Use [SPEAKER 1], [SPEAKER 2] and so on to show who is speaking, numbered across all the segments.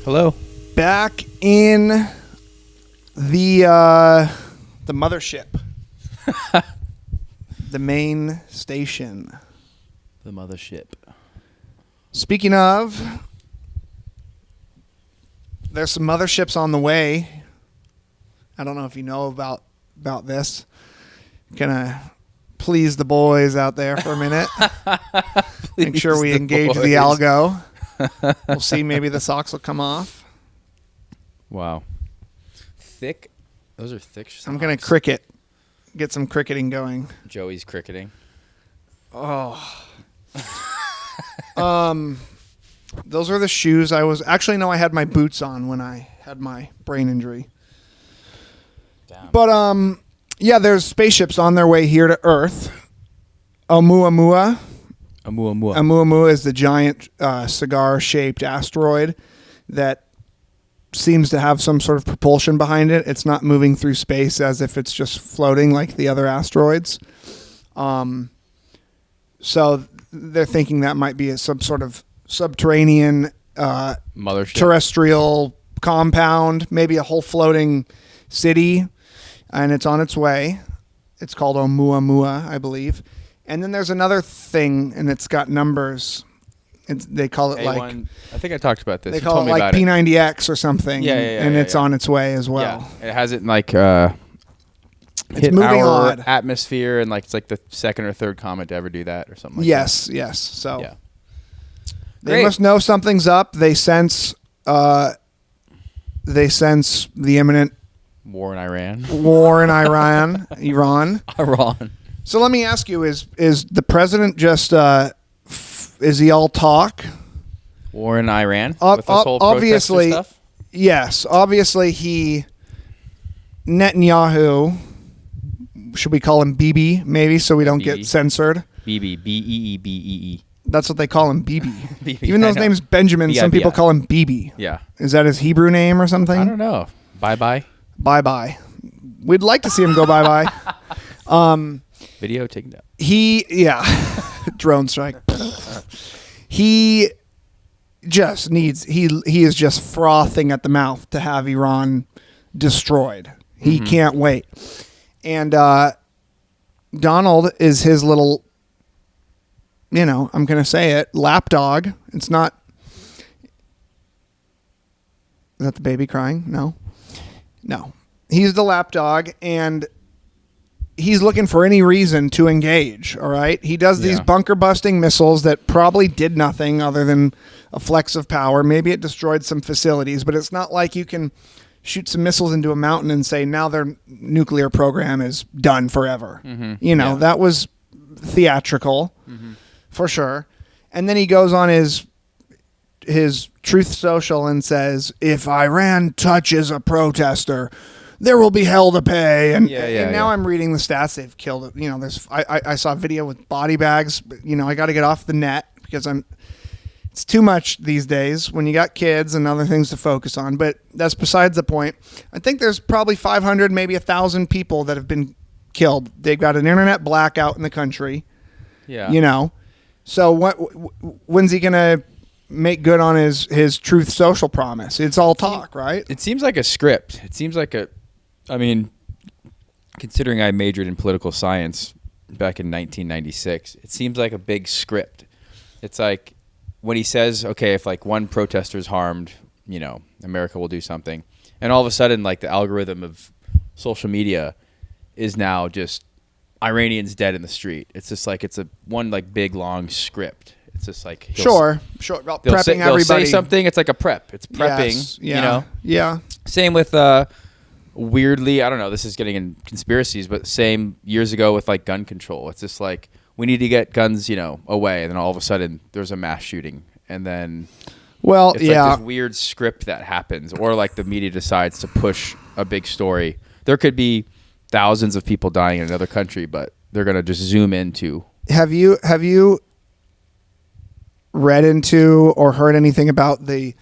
[SPEAKER 1] Hello.
[SPEAKER 2] Back in the mothership. The main station.
[SPEAKER 1] The mothership.
[SPEAKER 2] Speaking of, there's some motherships on the way. I don't know if you know about this. Gonna please the boys out there for a minute. Make sure we engage the algo. We'll see. Maybe the socks will come off.
[SPEAKER 1] Wow. Thick. Those are thick socks.
[SPEAKER 2] I'm going to cricket. Get some cricketing going.
[SPEAKER 1] Joey's cricketing.
[SPEAKER 2] Oh. Those are the shoes I was... Actually, no, I had my boots on when I had my brain injury.
[SPEAKER 1] Damn.
[SPEAKER 2] But, yeah, there's spaceships on their way here to Earth. Oumuamua.
[SPEAKER 1] Oumuamua.
[SPEAKER 2] Oumuamua is the giant cigar-shaped asteroid that seems to have some sort of propulsion behind it. It's not moving through space as if it's just floating like the other asteroids. So they're thinking that might be some sort of subterranean
[SPEAKER 1] Mothership.
[SPEAKER 2] terrestrial compound, maybe a whole floating city, and it's on its way. It's called Oumuamua, I believe. And then there's another thing, and it's got numbers. They call it
[SPEAKER 1] A1,
[SPEAKER 2] like...
[SPEAKER 1] I think I talked about this.
[SPEAKER 2] They
[SPEAKER 1] You
[SPEAKER 2] call
[SPEAKER 1] told
[SPEAKER 2] it
[SPEAKER 1] me
[SPEAKER 2] like
[SPEAKER 1] about
[SPEAKER 2] P90X or something. And it's on its way as well.
[SPEAKER 1] Yeah. It hasn't like
[SPEAKER 2] It's
[SPEAKER 1] hit
[SPEAKER 2] moving
[SPEAKER 1] our
[SPEAKER 2] on.
[SPEAKER 1] atmosphere, and like it's like the second or third comet to ever do that or something like
[SPEAKER 2] Yes.
[SPEAKER 1] that.
[SPEAKER 2] So
[SPEAKER 1] Yeah.
[SPEAKER 2] they
[SPEAKER 1] Great.
[SPEAKER 2] must know something's up. They sense the imminent
[SPEAKER 1] War in Iran.
[SPEAKER 2] war in Iran.
[SPEAKER 1] Iran.
[SPEAKER 2] So let me ask you: Is the president just is he all talk?
[SPEAKER 1] War in Iran with this whole
[SPEAKER 2] obviously,
[SPEAKER 1] protester stuff?
[SPEAKER 2] yes. Obviously, Netanyahu. Should we call him Bibi? Maybe so we don't
[SPEAKER 1] Bibi.
[SPEAKER 2] get censored.
[SPEAKER 1] BB. B-E-E-B-E-E.
[SPEAKER 2] That's what they call him, Bibi.
[SPEAKER 1] Bibi,
[SPEAKER 2] Even though
[SPEAKER 1] I
[SPEAKER 2] his
[SPEAKER 1] know.
[SPEAKER 2] name's Benjamin, some people
[SPEAKER 1] B-I-B-I.
[SPEAKER 2] call him Bibi.
[SPEAKER 1] Yeah.
[SPEAKER 2] Is that his Hebrew name or something?
[SPEAKER 1] I don't know. Bye-bye.
[SPEAKER 2] Bye-bye. We'd like to see him go bye-bye.
[SPEAKER 1] Video taken down.
[SPEAKER 2] Drone strike. He just needs, he is just frothing at the mouth to have Iran destroyed. He can't wait. And Donald is his little, I'm going to say it, lapdog. It's not, is that the baby crying? No. He's the lapdog, and he's looking for any reason to engage, all right? He does these bunker-busting missiles that probably did nothing other than a flex of power. Maybe it destroyed some facilities, but it's not like you can shoot some missiles into a mountain and say, now their nuclear program is done forever. That was theatrical, for sure. And then he goes on his Truth Social and says, if Iran touches a protester, there will be hell to pay. And now I'm reading the stats. They've killed it. I saw a video with body bags. I got to get off the net because it's too much these days when you got kids and other things to focus on. But that's besides the point. I think there's probably 500, maybe 1,000 people that have been killed. They've got an internet blackout in the country.
[SPEAKER 1] Yeah.
[SPEAKER 2] So when's he going to make good on his Truth Social promise? It's all talk, right?
[SPEAKER 1] It seems like a script. It seems like considering I majored in political science back in 1996, it seems like a big script. It's like when he says, okay, if like one protester is harmed, America will do something. And all of a sudden, like the algorithm of social media is now just Iranians dead in the street. It's just like it's a one like big long script. It's just like
[SPEAKER 2] sure. About prepping
[SPEAKER 1] they'll
[SPEAKER 2] everybody.
[SPEAKER 1] say something. It's like a prep. It's prepping.
[SPEAKER 2] Yes, yeah.
[SPEAKER 1] Same with weirdly, I don't know. This is getting in conspiracies, but same years ago with like gun control. It's just like we need to get guns, away, and then all of a sudden there's a mass shooting, and then it's like this weird script that happens, or like the media decides to push a big story. There could be thousands of people dying in another country, but they're gonna just zoom into.
[SPEAKER 2] Have you read into or heard anything about the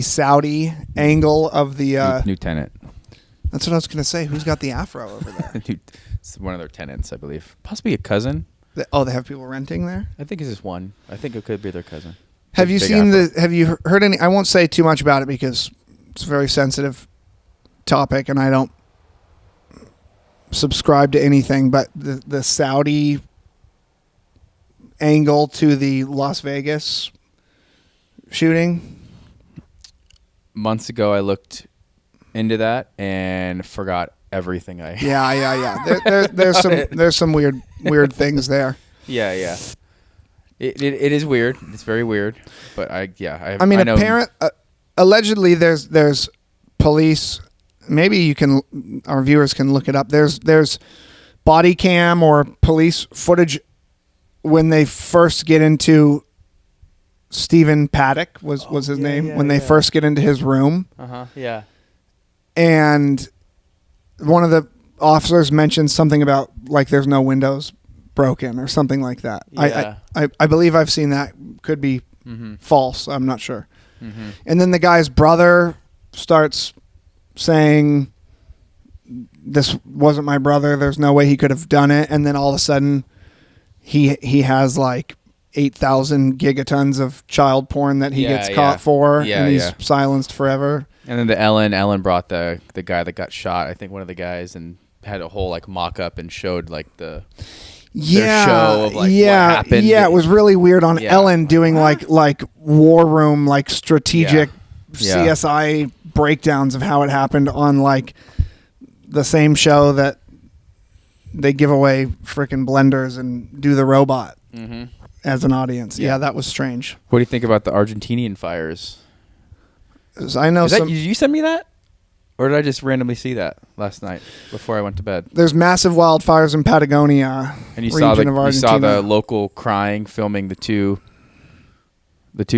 [SPEAKER 2] Saudi angle of the
[SPEAKER 1] new tenant?
[SPEAKER 2] That's what I was going to say. Who's got the afro over there?
[SPEAKER 1] It's one of their tenants, I believe. Possibly a cousin.
[SPEAKER 2] They have people renting there?
[SPEAKER 1] I think it's just one. I think it could be their cousin.
[SPEAKER 2] Have you seen have you heard any? I won't say too much about it because it's a very sensitive topic and I don't subscribe to anything, but the Saudi angle to the Las Vegas shooting.
[SPEAKER 1] Months ago, I looked into that and forgot everything
[SPEAKER 2] Yeah. There's some weird things there.
[SPEAKER 1] Yeah. It is weird. It's very weird. But I know.
[SPEAKER 2] Allegedly there's police. Maybe our viewers can look it up. There's body cam or police footage when they first get into Stephen Paddock was his name. When they first get into his room.
[SPEAKER 1] Yeah.
[SPEAKER 2] And one of the officers mentioned something about like there's no windows broken or something like that.
[SPEAKER 1] Yeah.
[SPEAKER 2] I believe I've seen that. Could be false. I'm not sure.
[SPEAKER 1] Mm-hmm.
[SPEAKER 2] And then the guy's brother starts saying, this wasn't my brother. There's no way he could have done it. And then all of a sudden he has like 8,000 gigatons of child porn that he gets caught for, and he's silenced forever.
[SPEAKER 1] And then Ellen brought the guy that got shot, I think one of the guys, and had a whole like mock-up and showed like their show of like what happened.
[SPEAKER 2] Yeah, it was really weird on Ellen doing like war room, like strategic CSI breakdowns of how it happened on like the same show that they give away freaking blenders and do the robot as an audience. Yeah, that was strange.
[SPEAKER 1] What do you think about the Argentinian fires?
[SPEAKER 2] I know
[SPEAKER 1] did you send me that? Or did I just randomly see that last night before I went to bed?
[SPEAKER 2] There's massive wildfires in Patagonia.
[SPEAKER 1] And you saw the local crying, filming the two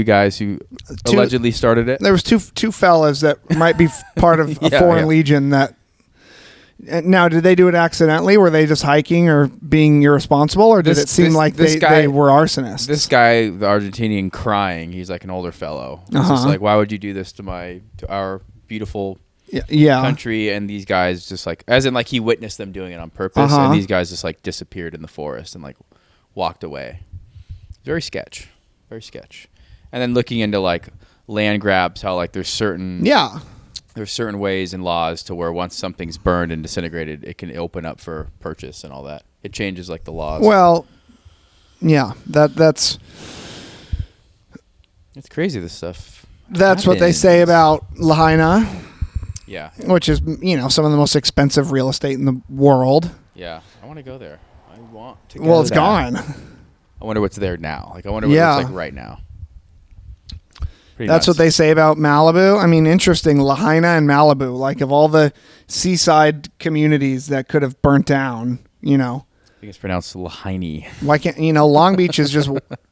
[SPEAKER 1] guys who allegedly started it.
[SPEAKER 2] There was two fellas that might be part of a foreign legion that. Now, did they do it accidentally? Were they just hiking or being irresponsible, or did it seem like they were arsonists?
[SPEAKER 1] This guy, the Argentinian, crying. He's like an older fellow. It's just like, why would you do this to our beautiful country? And these guys just like, as in like he witnessed them doing it on purpose, and these guys just like disappeared in the forest and like walked away. Very sketch. And then looking into like land grabs, how like there's certain ways and laws to where once something's burned and disintegrated, it can open up for purchase and all that. It changes like the laws.
[SPEAKER 2] Well, yeah, that's
[SPEAKER 1] it's crazy. This stuff.
[SPEAKER 2] That's what they say about Lahaina.
[SPEAKER 1] Yeah.
[SPEAKER 2] Which is some of the most expensive real estate in the world.
[SPEAKER 1] Yeah, I want to go there. I want to.
[SPEAKER 2] Well, it's gone.
[SPEAKER 1] I wonder what's there now. Like I wonder what it looks like right now.
[SPEAKER 2] That's what they say about Malibu. I mean, interesting. Lahaina and Malibu, like of all the seaside communities that could have burnt down,
[SPEAKER 1] I think it's pronounced Lahaini.
[SPEAKER 2] Why can't, Long Beach is just,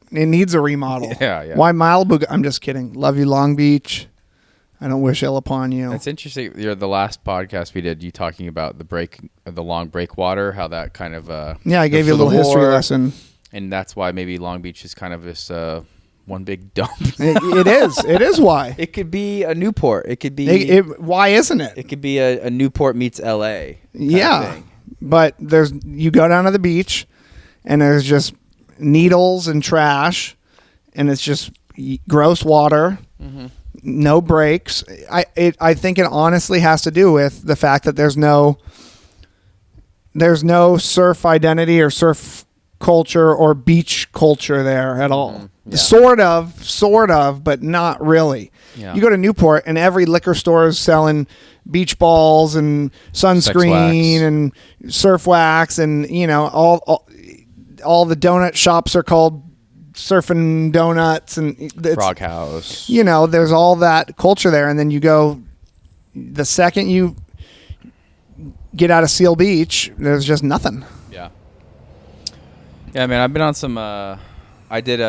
[SPEAKER 2] it needs a remodel.
[SPEAKER 1] Yeah.
[SPEAKER 2] Why Malibu? I'm just kidding. Love you, Long Beach. I don't wish ill upon you.
[SPEAKER 1] That's interesting. The last podcast we did, you talking about the long breakwater, how that kind of.
[SPEAKER 2] I gave you a little history lesson.
[SPEAKER 1] And that's why maybe Long Beach is kind of this. One big dump.
[SPEAKER 2] It is. It is why.
[SPEAKER 1] It could be a Newport. It could be.
[SPEAKER 2] Why isn't it?
[SPEAKER 1] It could be a Newport meets L.A.
[SPEAKER 2] Yeah, but you go down to the beach, and there's just needles and trash, and it's just gross water. No breaks. I think it honestly has to do with the fact that there's no surf identity or surf culture or beach culture there at all. Sort of, but not really. You go to Newport and every liquor store is selling beach balls and sunscreen and surf wax, and all the donut shops are called Surfing Donuts and
[SPEAKER 1] Frog House.
[SPEAKER 2] There's all that culture there, and then you go the second you get out of Seal Beach, there's just nothing.
[SPEAKER 1] Yeah, man, I've been on some. I did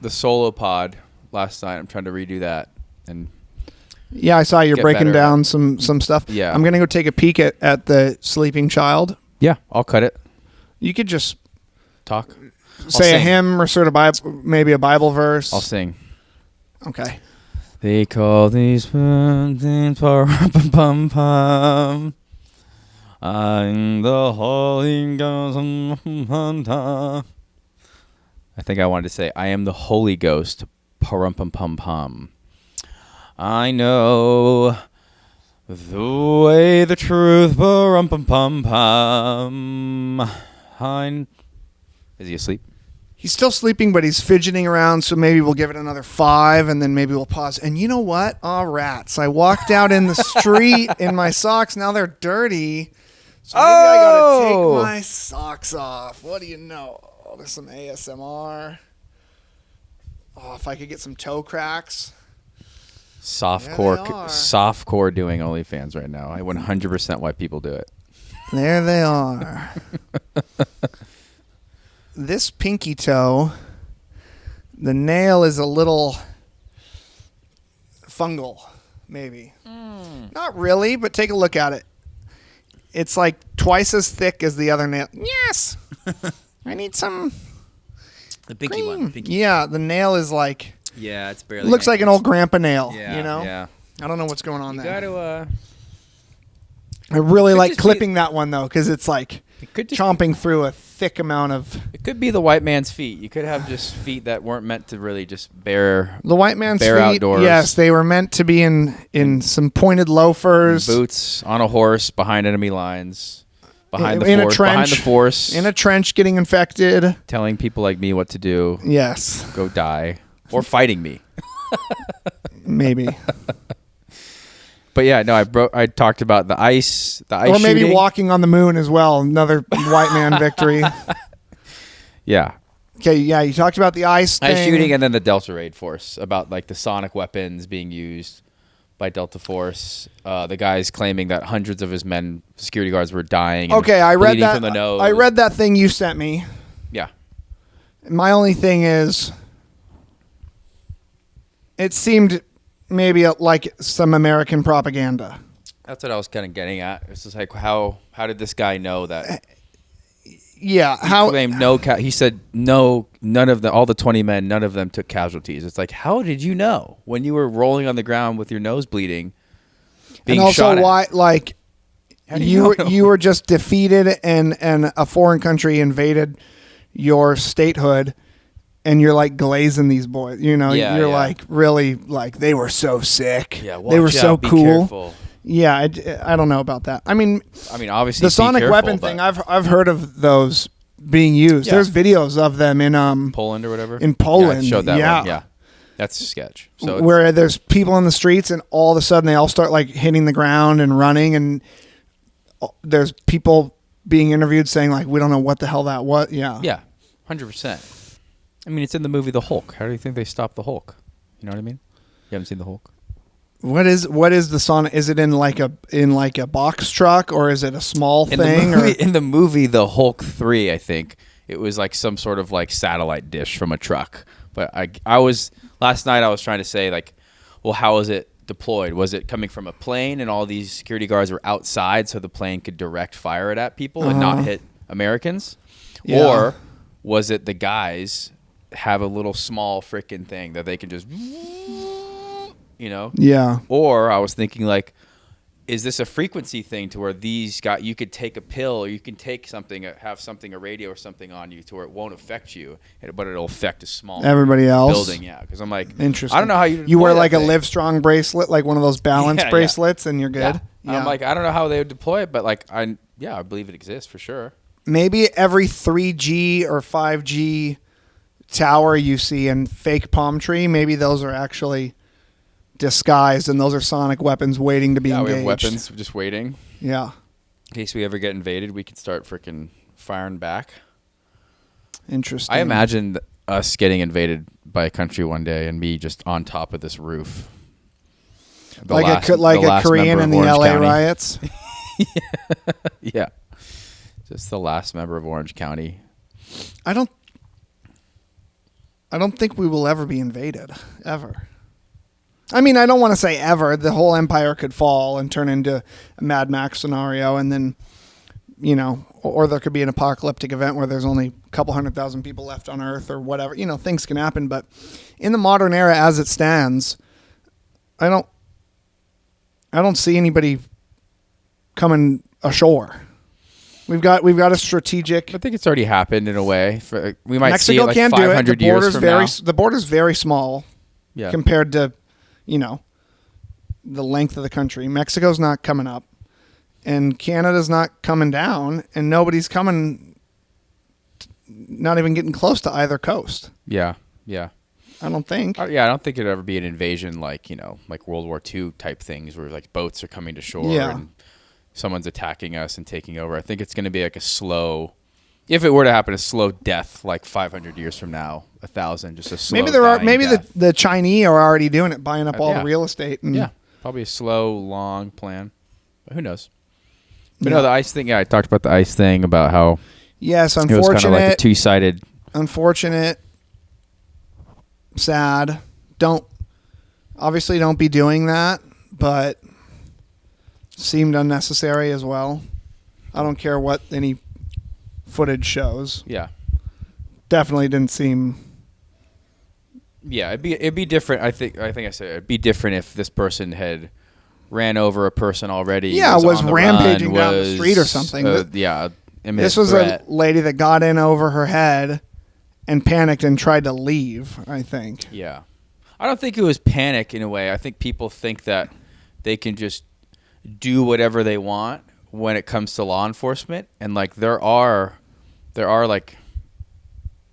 [SPEAKER 1] the solo pod last night. I'm trying to redo that, and
[SPEAKER 2] I saw you're breaking down some stuff. Yeah, I'm gonna go take a peek at the sleeping child.
[SPEAKER 1] Yeah, I'll cut it.
[SPEAKER 2] You could just
[SPEAKER 1] talk,
[SPEAKER 2] say a hymn or sort of maybe a Bible verse.
[SPEAKER 1] I'll sing.
[SPEAKER 2] Okay.
[SPEAKER 1] They call these things pum pum. I'm the Holy Ghost. I think I wanted to say, I am the Holy Ghost. Pum. I know the way, the truth. Pum. Is he asleep?
[SPEAKER 2] He's still sleeping, but he's fidgeting around, so maybe we'll give it another 5, and then maybe we'll pause. And you know what? Aw, rats. I walked out in the street in my socks. Now they're dirty. So maybe I got to take my socks off. What do you know? Oh, there's some ASMR. Oh, if I could get some toe cracks.
[SPEAKER 1] Softcore doing OnlyFans right now. I 100% why people do it.
[SPEAKER 2] There they are. This pinky toe, the nail is a little fungal, maybe. Not really, but take a look at it. It's like twice as thick as the other nail. Yes! I need some...
[SPEAKER 1] The pinky
[SPEAKER 2] cream.
[SPEAKER 1] one. Pinky.
[SPEAKER 2] Yeah, the nail is like...
[SPEAKER 1] Yeah, it's barely...
[SPEAKER 2] Looks like an old grandpa nail,
[SPEAKER 1] yeah,
[SPEAKER 2] you know?
[SPEAKER 1] Yeah.
[SPEAKER 2] I don't know what's going on there.
[SPEAKER 1] You got to...
[SPEAKER 2] I really like clipping that one, though, because it's like chomping through a thick amount of...
[SPEAKER 1] It could be the white man's feet. You could have just feet that weren't meant to really just bear...
[SPEAKER 2] The white man's feet,
[SPEAKER 1] outdoors.
[SPEAKER 2] Yes, they were meant to be in some pointed loafers.
[SPEAKER 1] Boots, on a horse, behind enemy lines, behind the force.
[SPEAKER 2] In a trench getting infected.
[SPEAKER 1] Telling people like me what to do.
[SPEAKER 2] Yes.
[SPEAKER 1] Go die. Or fighting me.
[SPEAKER 2] Maybe.
[SPEAKER 1] But yeah, no, I talked about the ice
[SPEAKER 2] or maybe
[SPEAKER 1] shooting.
[SPEAKER 2] Walking on the moon as well. Another white man victory.
[SPEAKER 1] Yeah.
[SPEAKER 2] Okay, yeah, you talked about the ice thing.
[SPEAKER 1] Ice shooting, and then the Delta Raid Force, about like the sonic weapons being used by Delta Force. The guys claiming that hundreds of his men, security guards, were dying. And
[SPEAKER 2] okay, I read that.
[SPEAKER 1] From the nose.
[SPEAKER 2] I read that thing you sent me.
[SPEAKER 1] Yeah.
[SPEAKER 2] My only thing is, it seemed maybe like some American propaganda.
[SPEAKER 1] That's what I was kind of getting at. It's just like how did this guy know that?
[SPEAKER 2] Yeah,
[SPEAKER 1] he claimed he said no, none of all the 20 men, none of them took casualties. It's like, how did you know when you were rolling on the ground with your nose bleeding? Being
[SPEAKER 2] and also
[SPEAKER 1] shot
[SPEAKER 2] why like you were just defeated and a foreign country invaded your statehood. And you're like glazing these boys, you know. You're like really like they were so sick.
[SPEAKER 1] Yeah,
[SPEAKER 2] they were so
[SPEAKER 1] be
[SPEAKER 2] cool.
[SPEAKER 1] Careful.
[SPEAKER 2] Yeah, I don't know about that. I mean,
[SPEAKER 1] obviously
[SPEAKER 2] the sonic weapon thing. I've heard of those being used. Yeah. There's videos of them in
[SPEAKER 1] Poland or whatever.
[SPEAKER 2] In Poland,
[SPEAKER 1] yeah, I showed that one. Yeah, that's a sketch. So
[SPEAKER 2] where there's people in the streets, and all of a sudden they all start like hitting the ground and running, and there's people being interviewed saying like, we don't know what the hell that was. Yeah.
[SPEAKER 1] Yeah, 100%. I mean, it's in the movie The Hulk. How do you think they stopped the Hulk? You know what I mean? You haven't seen The Hulk?
[SPEAKER 2] What is the sonic? Is it in like a box truck, or is it a small thing?
[SPEAKER 1] In the movie The Hulk 3, I think it was like some sort of like satellite dish from a truck. But last night I was trying to say like, well, how was it deployed? Was it coming from a plane and all these security guards were outside so the plane could direct fire it at people and not hit Americans?
[SPEAKER 2] Yeah.
[SPEAKER 1] Or was it the guys have a little small freaking thing that they can just, you know?
[SPEAKER 2] Yeah.
[SPEAKER 1] Or I was thinking like, is this a frequency thing to where these guys, you could take a pill or you can take something, have something, a radio or something on you to where it won't affect you, but it'll affect a small
[SPEAKER 2] everybody else
[SPEAKER 1] building. Yeah. Because I'm like,
[SPEAKER 2] interesting.
[SPEAKER 1] I don't know how
[SPEAKER 2] you wear like a Livestrong bracelet, like one of those balance bracelets, and you're good.
[SPEAKER 1] Yeah. I'm like, I don't know how they would deploy it, but like, I believe it exists for sure.
[SPEAKER 2] Maybe every 3G or 5G tower you see in fake palm tree, maybe those are actually disguised and those are sonic weapons waiting to be engaged.
[SPEAKER 1] We have weapons just waiting.
[SPEAKER 2] Yeah.
[SPEAKER 1] In case we ever get invaded, we could start freaking firing back.
[SPEAKER 2] Interesting.
[SPEAKER 1] I imagine us getting invaded by a country one day and me just on top of this roof.
[SPEAKER 2] Like a Korean in the LA County. Riots?
[SPEAKER 1] Yeah. Just the last member of Orange County.
[SPEAKER 2] I don't think we will ever be invaded, ever. I mean, I don't want to say ever. The whole empire could fall and turn into a Mad Max scenario, and then, you know, or there could be an apocalyptic event where there's only a couple 100,000 people left on Earth or whatever. You know, things can happen. But in the modern era, as it stands, I don't see anybody coming ashore. We've got a strategic.
[SPEAKER 1] I think it's already happened in a way. We might
[SPEAKER 2] Mexico
[SPEAKER 1] see it like
[SPEAKER 2] can't
[SPEAKER 1] 500
[SPEAKER 2] do it.
[SPEAKER 1] years from now.
[SPEAKER 2] The border's very small.
[SPEAKER 1] Yeah.
[SPEAKER 2] compared to, the length of the country. Mexico's not coming up, and Canada's not coming down, and nobody's coming, not even getting close to either coast.
[SPEAKER 1] Yeah. Yeah.
[SPEAKER 2] I don't think.
[SPEAKER 1] I don't think it'd ever be an invasion like World War II type things where like boats are coming to shore and someone's attacking us and taking over. I think it's going to be like a slow, if it were to happen, a slow death like 500 years from now, 1,000, just a slow
[SPEAKER 2] Maybe
[SPEAKER 1] death.
[SPEAKER 2] the Chinese are already doing it, buying up all the real estate. And
[SPEAKER 1] probably a slow, long plan. But who knows? But no, the ice thing, I talked about the ice thing, about how
[SPEAKER 2] yes,
[SPEAKER 1] it was kind
[SPEAKER 2] unfortunate.
[SPEAKER 1] of like a two-sided.
[SPEAKER 2] Unfortunate. Sad. Don't be doing that, but seemed unnecessary as well. I don't care what any footage shows.
[SPEAKER 1] Yeah.
[SPEAKER 2] Definitely didn't seem.
[SPEAKER 1] Yeah, it'd be different. I think I said it'd be different if this person had ran over a person already.
[SPEAKER 2] Yeah, was rampaging down the street or something.
[SPEAKER 1] This
[SPEAKER 2] was a lady that got in over her head and panicked and tried to leave, I think.
[SPEAKER 1] Yeah. I don't think it was panic in a way. I think people think that they can just do whatever they want when it comes to law enforcement, and like there are like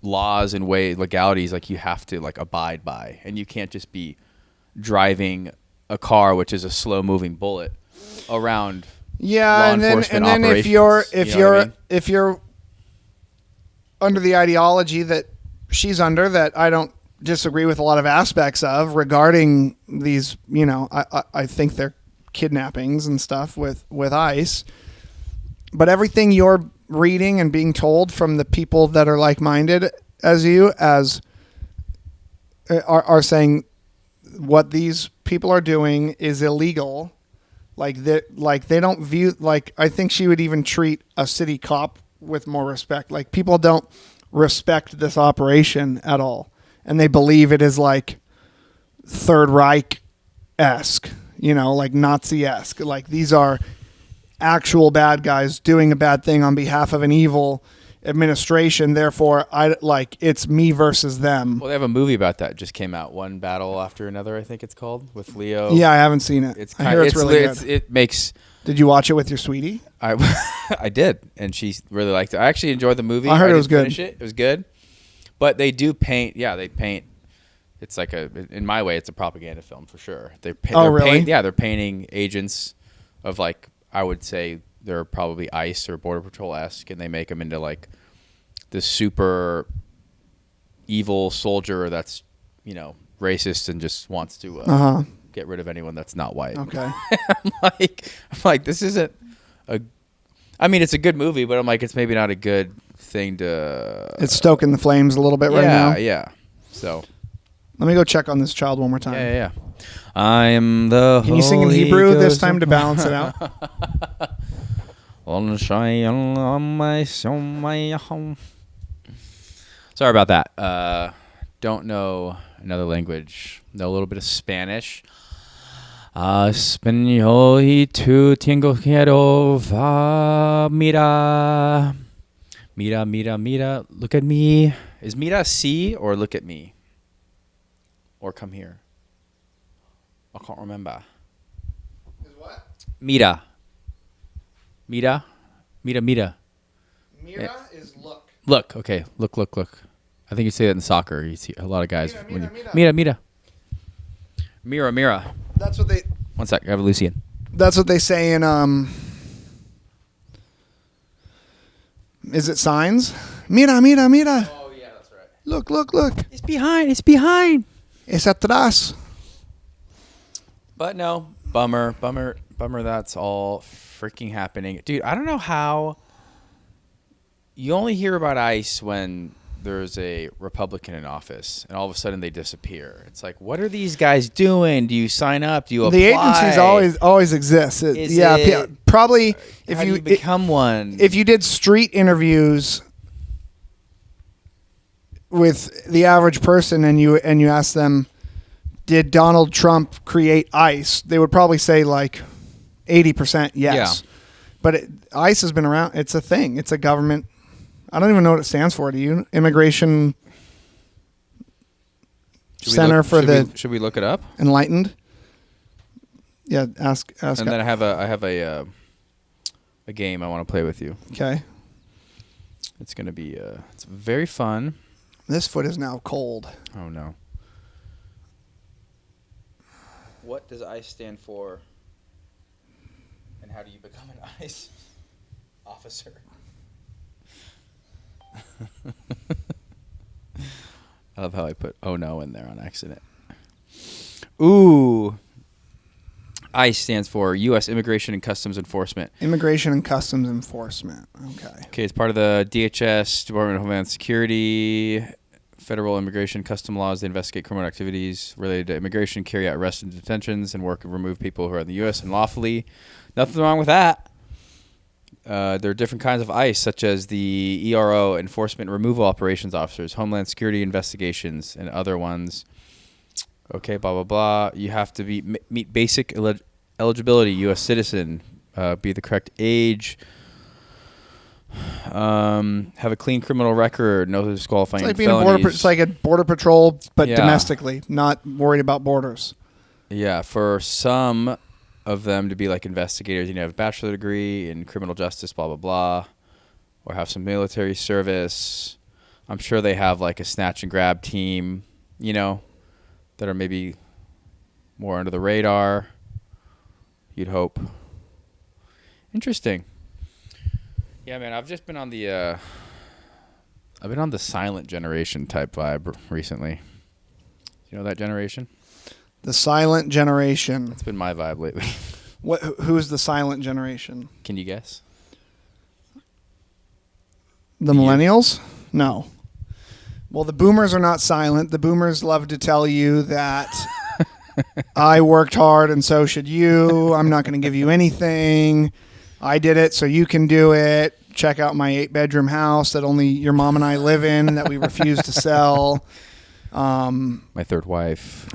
[SPEAKER 1] laws and legalities like you have to like abide by, and you can't just be driving a car, which is a slow moving bullet, around law enforcement operations.
[SPEAKER 2] If you're under the ideology that she's under, that I don't disagree with a lot of aspects of regarding these, I think they're kidnappings and stuff with ICE, but everything you're reading and being told from the people that are like-minded as you are saying what these people are doing is illegal. Like they don't view, like, I think she would even treat a city cop with more respect. Like, people don't respect this operation at all, and they believe it is like Third Reich-esque, like Nazi-esque. Like, these are actual bad guys doing a bad thing on behalf of an evil administration. Therefore, it's me versus them.
[SPEAKER 1] Well, they have a movie about that. It just came out, One Battle After Another, I think it's called, with Leo.
[SPEAKER 2] Yeah, I haven't seen it. I hear it's really good.
[SPEAKER 1] It makes.
[SPEAKER 2] Did you watch it with your sweetie?
[SPEAKER 1] I did, and she really liked it. I actually enjoyed the movie.
[SPEAKER 2] I heard it was good.
[SPEAKER 1] It was good, but they do paint. Yeah, they paint. It's like in my way, it's a propaganda film for sure.
[SPEAKER 2] Really?
[SPEAKER 1] They're painting agents of, like, I would say they're probably ICE or Border Patrol-esque, and they make them into like this super evil soldier that's, racist and just wants to get rid of anyone that's not white.
[SPEAKER 2] Okay.
[SPEAKER 1] I'm like, this isn't it's a good movie, but I'm like, it's maybe not a good thing to.
[SPEAKER 2] It's stoking the flames a little bit right now.
[SPEAKER 1] Yeah. So.
[SPEAKER 2] Let me go check on this child one more time.
[SPEAKER 1] Yeah. I am the.
[SPEAKER 2] Can you sing in Hebrew this time to balance it out?
[SPEAKER 1] Sorry about that. Don't know another language. Know a little bit of Spanish. Español y tú tengo quiero va mira. Mira. Look at me. Is mira see or look at me? Or come here? I can't remember.
[SPEAKER 2] Is what?
[SPEAKER 1] Mira.
[SPEAKER 2] Mira is look.
[SPEAKER 1] Look. Okay. Look. I think you say that in soccer. You see a lot of guys. Mira.
[SPEAKER 2] That's what they.
[SPEAKER 1] One sec. I have a Lucian.
[SPEAKER 2] That's what they say in Is it signs? Mira.
[SPEAKER 1] Oh yeah, that's right.
[SPEAKER 2] Look.
[SPEAKER 1] It's behind.
[SPEAKER 2] Es atrás.
[SPEAKER 1] But no, bummer. That's all freaking happening, dude. I don't know how. You only hear about ICE when there's a Republican in office, and all of a sudden they disappear. It's like, what are these guys doing? Do you sign up? Do you apply?
[SPEAKER 2] The agencies always exist. Probably if
[SPEAKER 1] you become one.
[SPEAKER 2] If you did street interviews with the average person and you ask them, did Donald Trump create ICE? They would probably say like 80% yes. Yeah. But ICE has been around. It's a thing. It's a government. I don't even know what it stands for. Do you? Immigration. Center for the
[SPEAKER 1] Should we look it up?
[SPEAKER 2] Enlightened. Yeah, ask.
[SPEAKER 1] And then I have a game I want to play with you.
[SPEAKER 2] Okay.
[SPEAKER 1] It's gonna be it's very fun.
[SPEAKER 2] This foot is now cold.
[SPEAKER 1] Oh no. What does ICE stand for? And how do you become an ICE officer? I love how I put "oh no" in there on accident. Ooh. ICE stands for U.S. Immigration and Customs Enforcement.
[SPEAKER 2] Immigration and Customs Enforcement. Okay.
[SPEAKER 1] Okay, it's part of the DHS, Department of Homeland Security, federal immigration custom laws. They investigate criminal activities related to immigration, carry out arrests and detentions, and work and remove people who are in the U.S. unlawfully. Nothing wrong with that. There are different kinds of ICE, such as the ERO, Enforcement Removal Operations Officers, Homeland Security Investigations, and other ones. Okay, blah, blah, blah. You have to meet basic eligibility, U.S. citizen, be the correct age, have a clean criminal record, no disqualifying felonies.
[SPEAKER 2] It's like a border patrol, but domestically, not worried about borders.
[SPEAKER 1] Yeah, for some of them to be like investigators, you need to have a bachelor degree in criminal justice, blah, blah, blah, or have some military service. I'm sure they have like a snatch and grab team, that are maybe more under the radar. You'd hope. Interesting. Yeah, man, I've just been on the silent generation type vibe recently. You know that generation?
[SPEAKER 2] The silent generation.
[SPEAKER 1] It's been my vibe lately.
[SPEAKER 2] Who's the silent generation?
[SPEAKER 1] Can you guess?
[SPEAKER 2] The millennials? No. Well, the boomers are not silent. The boomers love to tell you that I worked hard and so should you. I'm not going to give you anything. I did it so you can do it. Check out my 8-bedroom house that only your mom and I live in that we refuse to sell.
[SPEAKER 1] My third wife.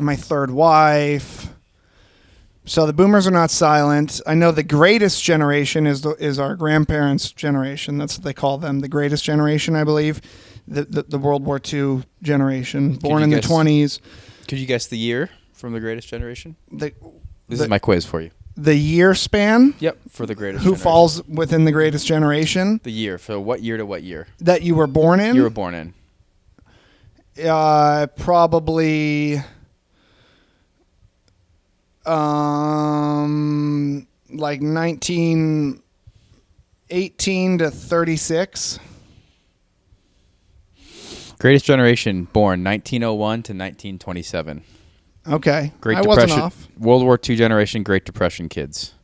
[SPEAKER 2] So the boomers are not silent. I know the greatest generation is our grandparents' generation. That's what they call them, the greatest generation, I believe. The World War II generation, born in the 20s.
[SPEAKER 1] Could you guess the year from the greatest generation? This
[SPEAKER 2] is
[SPEAKER 1] my quiz for you.
[SPEAKER 2] The year span?
[SPEAKER 1] Yep, for the greatest
[SPEAKER 2] Who
[SPEAKER 1] generation.
[SPEAKER 2] falls within the greatest generation?
[SPEAKER 1] The year. So what year to what year?
[SPEAKER 2] That you were born in?
[SPEAKER 1] You were born in.
[SPEAKER 2] Probably like 1918 to 36.
[SPEAKER 1] Greatest generation born 1901 to 1927.
[SPEAKER 2] Okay.
[SPEAKER 1] Great
[SPEAKER 2] I
[SPEAKER 1] Depression.
[SPEAKER 2] wasn't off.
[SPEAKER 1] World War II generation, Great Depression kids.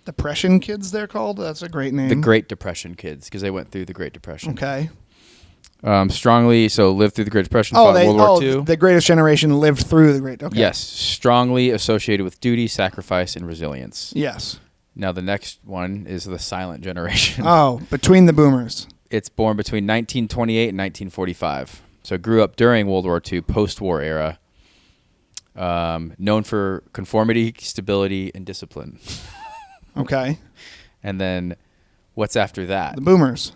[SPEAKER 2] Depression kids, they're called? That's a great name.
[SPEAKER 1] The Great Depression kids, because they went through the Great Depression.
[SPEAKER 2] Okay.
[SPEAKER 1] Strongly, so lived through the Great Depression, fought World War II.
[SPEAKER 2] The greatest generation lived through the Great. Okay.
[SPEAKER 1] Yes. Strongly associated with duty, sacrifice, and resilience.
[SPEAKER 2] Yes.
[SPEAKER 1] Now the next one is the silent generation.
[SPEAKER 2] Oh, between the boomers.
[SPEAKER 1] It's born between 1928 and 1945. So grew up during World War II, post-war era. Known for conformity, stability, and discipline.
[SPEAKER 2] Okay.
[SPEAKER 1] And then what's after that?
[SPEAKER 2] The boomers.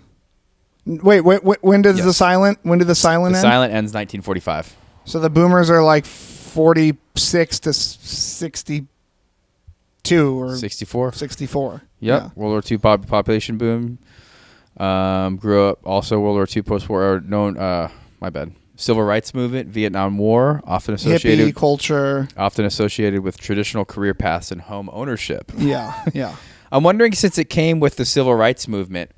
[SPEAKER 2] Wait, when does the silent end?
[SPEAKER 1] The silent ends 1945.
[SPEAKER 2] So the boomers are like 46 to 62 or
[SPEAKER 1] 64.
[SPEAKER 2] 64.
[SPEAKER 1] Yep.
[SPEAKER 2] Yeah.
[SPEAKER 1] World War II population boom. Grew up also World War II post-war. My bad. Civil rights movement, Vietnam War, often associated
[SPEAKER 2] hippie culture,
[SPEAKER 1] often associated with traditional career paths and home ownership.
[SPEAKER 2] Yeah, yeah.
[SPEAKER 1] I'm wondering, since it came with the civil rights movement,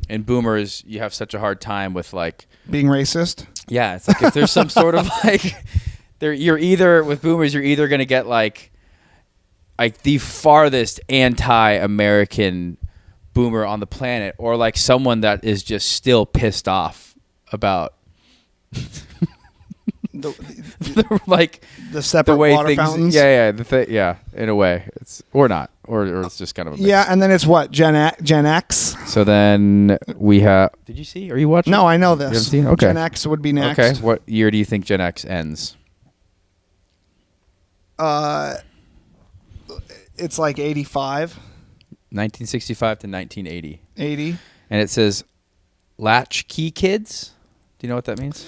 [SPEAKER 1] and boomers, you have such a hard time with like
[SPEAKER 2] being racist.
[SPEAKER 1] Yeah, it's like if there's some sort of like, you're either with boomers, you're either gonna get like the farthest anti-American boomer on the planet, or like someone that is just still pissed off about like
[SPEAKER 2] the separate
[SPEAKER 1] the way
[SPEAKER 2] water
[SPEAKER 1] things,
[SPEAKER 2] fountains.
[SPEAKER 1] Yeah, in a way, it's or not, or it's just kind of a mix.
[SPEAKER 2] Yeah, and then it's what Gen X.
[SPEAKER 1] So then we have. Did you see? Are you watching?
[SPEAKER 2] No, I know this.
[SPEAKER 1] You haven't seen? Okay.
[SPEAKER 2] Gen X would be next.
[SPEAKER 1] Okay, what year do you think Gen X ends?
[SPEAKER 2] It's like 85.
[SPEAKER 1] 1965 to 1980.
[SPEAKER 2] 80.
[SPEAKER 1] And it says latchkey kids. Do you know what that means?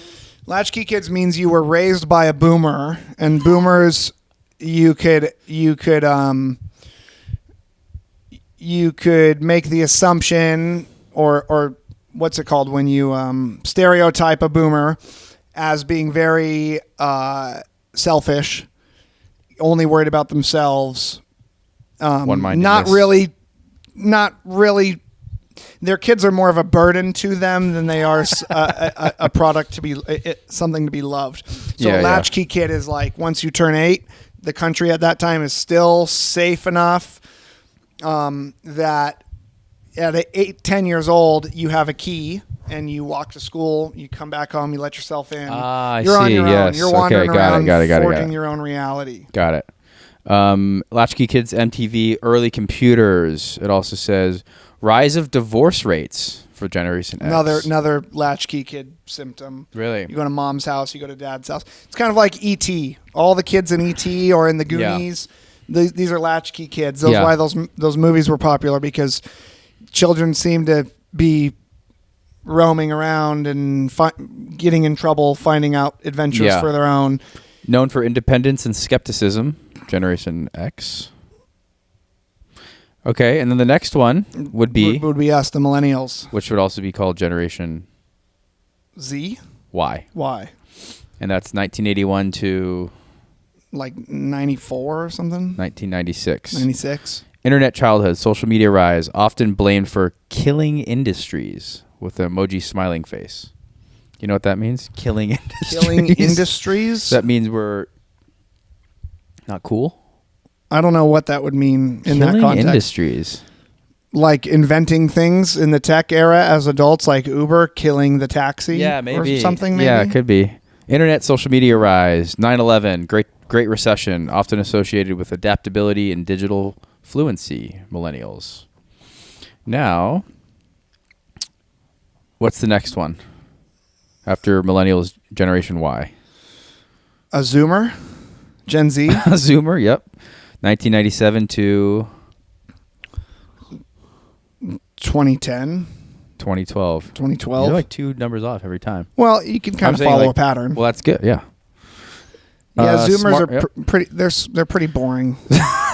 [SPEAKER 2] Latchkey kids means you were raised by a boomer, and boomers, you could make the assumption, or what's it called when you stereotype a boomer as being very selfish, only worried about themselves.
[SPEAKER 1] One-mindedness.
[SPEAKER 2] Not really. Their kids are more of a burden to them than they are a product to be something to be loved. So a latchkey kid is like, once you turn 8, the country at that time is still safe enough that at 10 years old, you have a key and you walk to school, you come back home, you let yourself in. You're on your own. You're wandering around, forging your own reality.
[SPEAKER 1] Got it. Latchkey Kids MTV, early computers. It also says rise of divorce rates for Generation X.
[SPEAKER 2] Another latchkey kid symptom.
[SPEAKER 1] Really?
[SPEAKER 2] You go to mom's house, you go to dad's house. It's kind of like E.T. All the kids in E.T. or in the Goonies, these are latchkey kids. That's why those movies were popular, because children seem to be roaming around and getting in trouble, finding out adventures for their own.
[SPEAKER 1] Known for independence and skepticism, Generation X. Okay, and then the next one would be
[SPEAKER 2] us, the millennials,
[SPEAKER 1] which would also be called Generation
[SPEAKER 2] Z.
[SPEAKER 1] Y. And that's 1981 to
[SPEAKER 2] like 94 or something.
[SPEAKER 1] 1996.
[SPEAKER 2] 96.
[SPEAKER 1] Internet childhood, social media rise, often blamed for killing industries, with the emoji smiling face. You know what that means? Killing industries.
[SPEAKER 2] Killing industries?
[SPEAKER 1] That means we're not cool.
[SPEAKER 2] I don't know what that would mean in that context.
[SPEAKER 1] Killing industries.
[SPEAKER 2] Like inventing things in the tech era as adults, like Uber killing the taxi.
[SPEAKER 1] Yeah, maybe.
[SPEAKER 2] Or something, maybe?
[SPEAKER 1] Yeah, it could be. Internet, social media rise, 9/11, Great Recession, often associated with adaptability and digital fluency, millennials. Now, what's the next one after millennials, Generation Y?
[SPEAKER 2] A Zoomer? Gen Z?
[SPEAKER 1] A Zoomer, yep. 1997 to
[SPEAKER 2] 2010.
[SPEAKER 1] 2012.
[SPEAKER 2] 2012.
[SPEAKER 1] You're like 2 numbers off every time.
[SPEAKER 2] Well, you can kind of follow a pattern.
[SPEAKER 1] Well, that's good, yeah.
[SPEAKER 2] Yeah, Zoomers are pretty. They're pretty boring.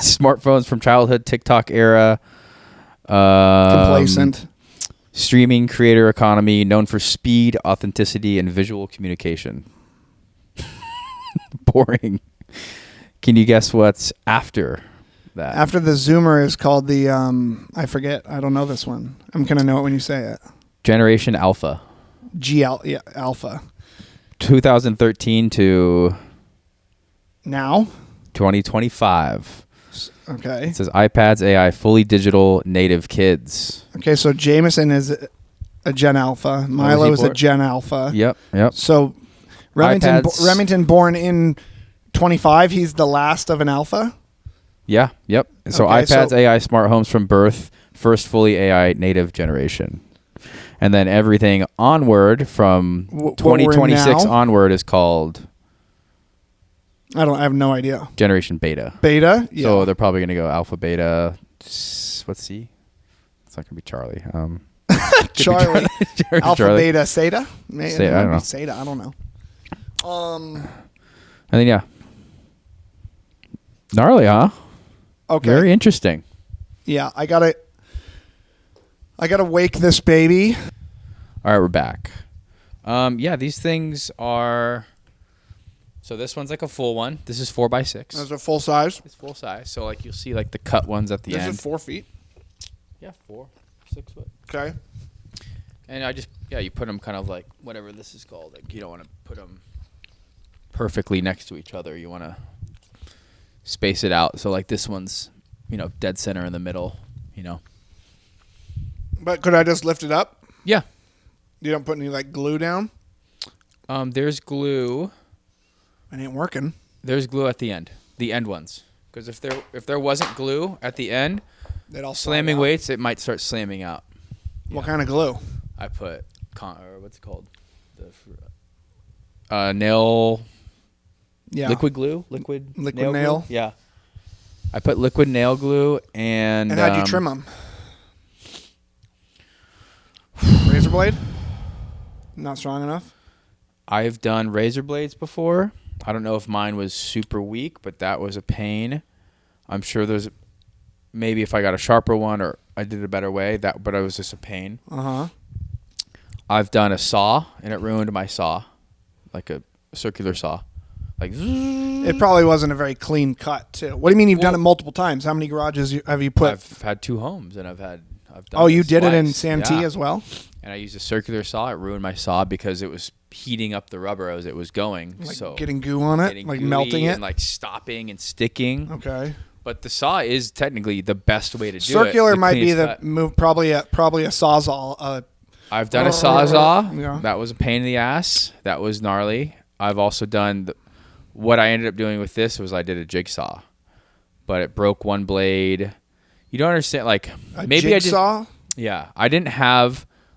[SPEAKER 1] Smartphones from childhood, TikTok era.
[SPEAKER 2] Complacent.
[SPEAKER 1] Streaming creator economy, known for speed, authenticity, and visual communication. Boring. Can you guess what's after that?
[SPEAKER 2] After the Zoomer is called the I forget. I don't know this one. I'm gonna know it when you say it.
[SPEAKER 1] Generation Alpha.
[SPEAKER 2] Alpha.
[SPEAKER 1] 2013 to
[SPEAKER 2] now
[SPEAKER 1] 2025.
[SPEAKER 2] Okay.
[SPEAKER 1] It says iPads, AI, fully digital native kids.
[SPEAKER 2] Okay, so Jameson is a Gen Alpha. Milo is a Gen Alpha.
[SPEAKER 1] Yep.
[SPEAKER 2] So Remington born in 25, he's the last of an Alpha?
[SPEAKER 1] Yeah, yep. So
[SPEAKER 2] okay,
[SPEAKER 1] iPads, AI, smart homes from birth, first fully AI native generation. And then everything onward from 2026 onward is called...
[SPEAKER 2] I have no idea.
[SPEAKER 1] Generation Beta.
[SPEAKER 2] Beta? Yeah.
[SPEAKER 1] So they're probably going to go Alpha, Beta. What's C? It's not going to be Charlie.
[SPEAKER 2] Charlie. Alpha,
[SPEAKER 1] Charlie.
[SPEAKER 2] Beta, Zeta?
[SPEAKER 1] Zeta, I don't know.
[SPEAKER 2] Zeta, I don't know.
[SPEAKER 1] And then, yeah. Gnarly, huh?
[SPEAKER 2] Okay.
[SPEAKER 1] Very interesting.
[SPEAKER 2] Yeah, I gotta wake this baby.
[SPEAKER 1] All right, we're back. Yeah, these things are... So this one's like a full one. This is 4x6.
[SPEAKER 2] Those are full size?
[SPEAKER 1] It's full size. So like you'll see like the cut ones at the end.
[SPEAKER 2] This is 4 feet?
[SPEAKER 1] Yeah, 6 foot.
[SPEAKER 2] Okay.
[SPEAKER 1] And you put them kind of like whatever this is called. Like you don't want to put them perfectly next to each other. You want to space it out. So like this one's, dead center in the middle,
[SPEAKER 2] But could I just lift it up?
[SPEAKER 1] Yeah.
[SPEAKER 2] You don't put any like glue down?
[SPEAKER 1] There's glue.
[SPEAKER 2] It ain't working.
[SPEAKER 1] There's glue at the end ones. Because if there wasn't glue at the end,
[SPEAKER 2] they'd all
[SPEAKER 1] slamming weights, it might start slamming out.
[SPEAKER 2] What kind of glue?
[SPEAKER 1] I put or what's it called? The nail. Yeah. Liquid glue. Liquid nail. Glue? Yeah. I put liquid nail glue and.
[SPEAKER 2] And how'd you trim them? Razor blade? Not strong enough.
[SPEAKER 1] I've done razor blades before. I don't know if mine was super weak, but that was a pain. I'm sure there's maybe if I got a sharper one or I did it a better way, but it was just a pain.
[SPEAKER 2] Uh-huh.
[SPEAKER 1] I've done a saw, and it ruined my saw, like a circular saw. Like
[SPEAKER 2] It probably wasn't a very clean cut, too. What do you mean you've done it multiple times? How many garages have you put?
[SPEAKER 1] I've had 2 homes, and I've done
[SPEAKER 2] you
[SPEAKER 1] this
[SPEAKER 2] did it in
[SPEAKER 1] twice.
[SPEAKER 2] Santee as well?
[SPEAKER 1] And I used a circular saw. It ruined my saw because it was heating up the rubber as it was going.
[SPEAKER 2] Like
[SPEAKER 1] so
[SPEAKER 2] getting goo on it? Like melting it?
[SPEAKER 1] And like stopping and sticking.
[SPEAKER 2] Okay.
[SPEAKER 1] But the saw is technically the best way to do it.
[SPEAKER 2] Circular might be the move, probably a Sawzall.
[SPEAKER 1] I've done a Sawzall.
[SPEAKER 2] Yeah.
[SPEAKER 1] That was a pain in the ass. That was gnarly. I've also done what I ended up doing with this was I did a jigsaw, but it broke one blade. You don't understand, like maybe
[SPEAKER 2] jigsaw?
[SPEAKER 1] I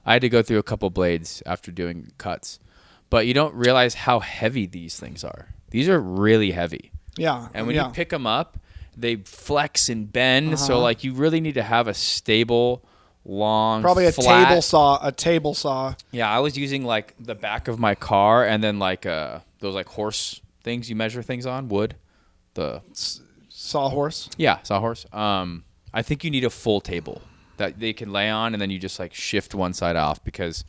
[SPEAKER 1] had to go through a couple blades after doing cuts, but you don't realize how heavy these things are. These are really heavy.
[SPEAKER 2] Yeah.
[SPEAKER 1] And when you pick them up, they flex and bend. So like you really need to have a stable, long,
[SPEAKER 2] probably
[SPEAKER 1] flat
[SPEAKER 2] a table saw.
[SPEAKER 1] Yeah, I was using like the back of my car and then like those like horse things you measure things on, wood. The
[SPEAKER 2] sawhorse.
[SPEAKER 1] Yeah, sawhorse. I think you need a full table that they can lay on, and then you just like shift one side off because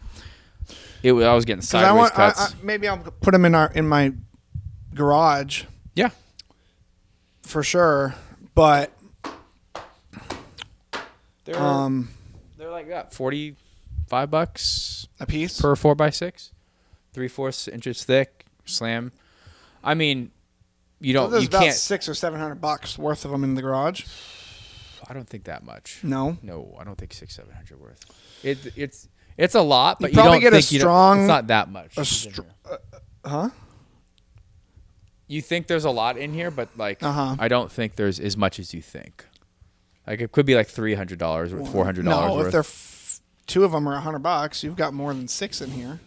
[SPEAKER 1] I was getting sideways cuts.
[SPEAKER 2] Maybe I'll put them in my garage.
[SPEAKER 1] Yeah, for
[SPEAKER 2] sure. But
[SPEAKER 1] they're like that, $45
[SPEAKER 2] a piece
[SPEAKER 1] per 4x6, 3/4 inches thick. Slam. I mean, you don't.
[SPEAKER 2] So
[SPEAKER 1] you
[SPEAKER 2] about
[SPEAKER 1] can't.
[SPEAKER 2] $600 or $700 worth of them in the garage.
[SPEAKER 1] I don't think that much.
[SPEAKER 2] No,
[SPEAKER 1] I don't think $600-700 worth. It's a lot, but
[SPEAKER 2] you probably get a
[SPEAKER 1] strong. It's not that much.
[SPEAKER 2] Huh?
[SPEAKER 1] You think there's a lot in here, but like I don't think there's as much as you think. Like it could be like $300 or $400.
[SPEAKER 2] No, if they're two of them are $100, you've got more than 6 in here.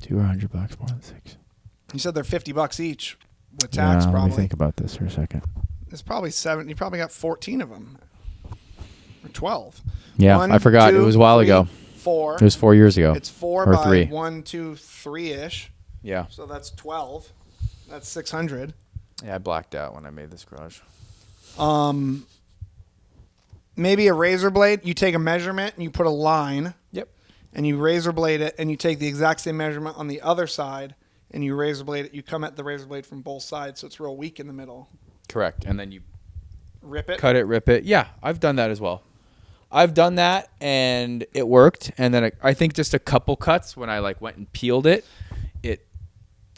[SPEAKER 1] $200 more than 6.
[SPEAKER 2] You said they're $50 each with tax. Probably.
[SPEAKER 1] Let me think about this for a second.
[SPEAKER 2] It's probably 7. You probably got 14 of them, or 12.
[SPEAKER 1] Yeah, I forgot. It was a while ago.
[SPEAKER 2] 4.
[SPEAKER 1] It was 4 years ago.
[SPEAKER 2] It's 4
[SPEAKER 1] or
[SPEAKER 2] by
[SPEAKER 1] 3.
[SPEAKER 2] 1, 2, 3-ish.
[SPEAKER 1] Yeah.
[SPEAKER 2] So that's 12. That's 600.
[SPEAKER 1] Yeah, I blacked out when I made this garage.
[SPEAKER 2] Maybe a razor blade. You take a measurement and you put a line.
[SPEAKER 1] Yep.
[SPEAKER 2] And you razor blade it, and you take the exact same measurement on the other side, and you razor blade it. You come at the razor blade from both sides, so it's real weak in the middle.
[SPEAKER 1] Correct. And then you
[SPEAKER 2] rip it.
[SPEAKER 1] Cut it, rip it. Yeah, I've done that as well. I've done that, and it worked. And then I think just a couple cuts when I like went and peeled it, it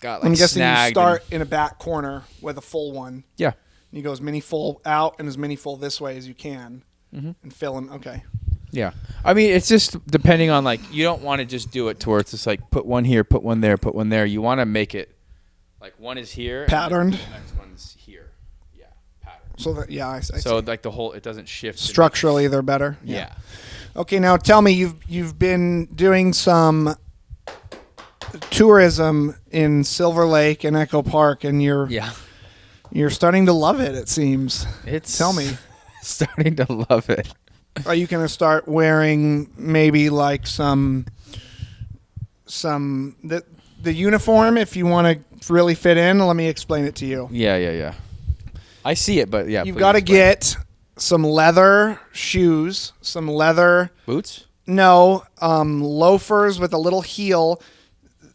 [SPEAKER 1] got like
[SPEAKER 2] I'm guessing
[SPEAKER 1] snagged.
[SPEAKER 2] You start in a back corner with a full one.
[SPEAKER 1] Yeah.
[SPEAKER 2] You go as many full out and as many full this way as you can, and fill them. Okay.
[SPEAKER 1] Yeah. I mean, it's just depending on like, you don't want to just do it to where it's just like put one here, put one there, put one there. You want to make it like one is here.
[SPEAKER 2] Patterned.
[SPEAKER 1] And the next one's here. Yeah. Patterned.
[SPEAKER 2] So that, yeah. I
[SPEAKER 1] so
[SPEAKER 2] see.
[SPEAKER 1] like the whole, it doesn't shift.
[SPEAKER 2] Structurally, they're better.
[SPEAKER 1] Yeah.
[SPEAKER 2] Okay. Now tell me, you've been doing some tourism in Silver Lake and Echo Park, and you're starting to love it. It seems. Tell me.
[SPEAKER 1] Starting to love it.
[SPEAKER 2] Are you going to start wearing maybe like the uniform if you want to really fit in? Let me explain it to you.
[SPEAKER 1] Yeah. I see it, but yeah.
[SPEAKER 2] You've got to get some leather shoes, some leather
[SPEAKER 1] boots.
[SPEAKER 2] No, loafers with a little heel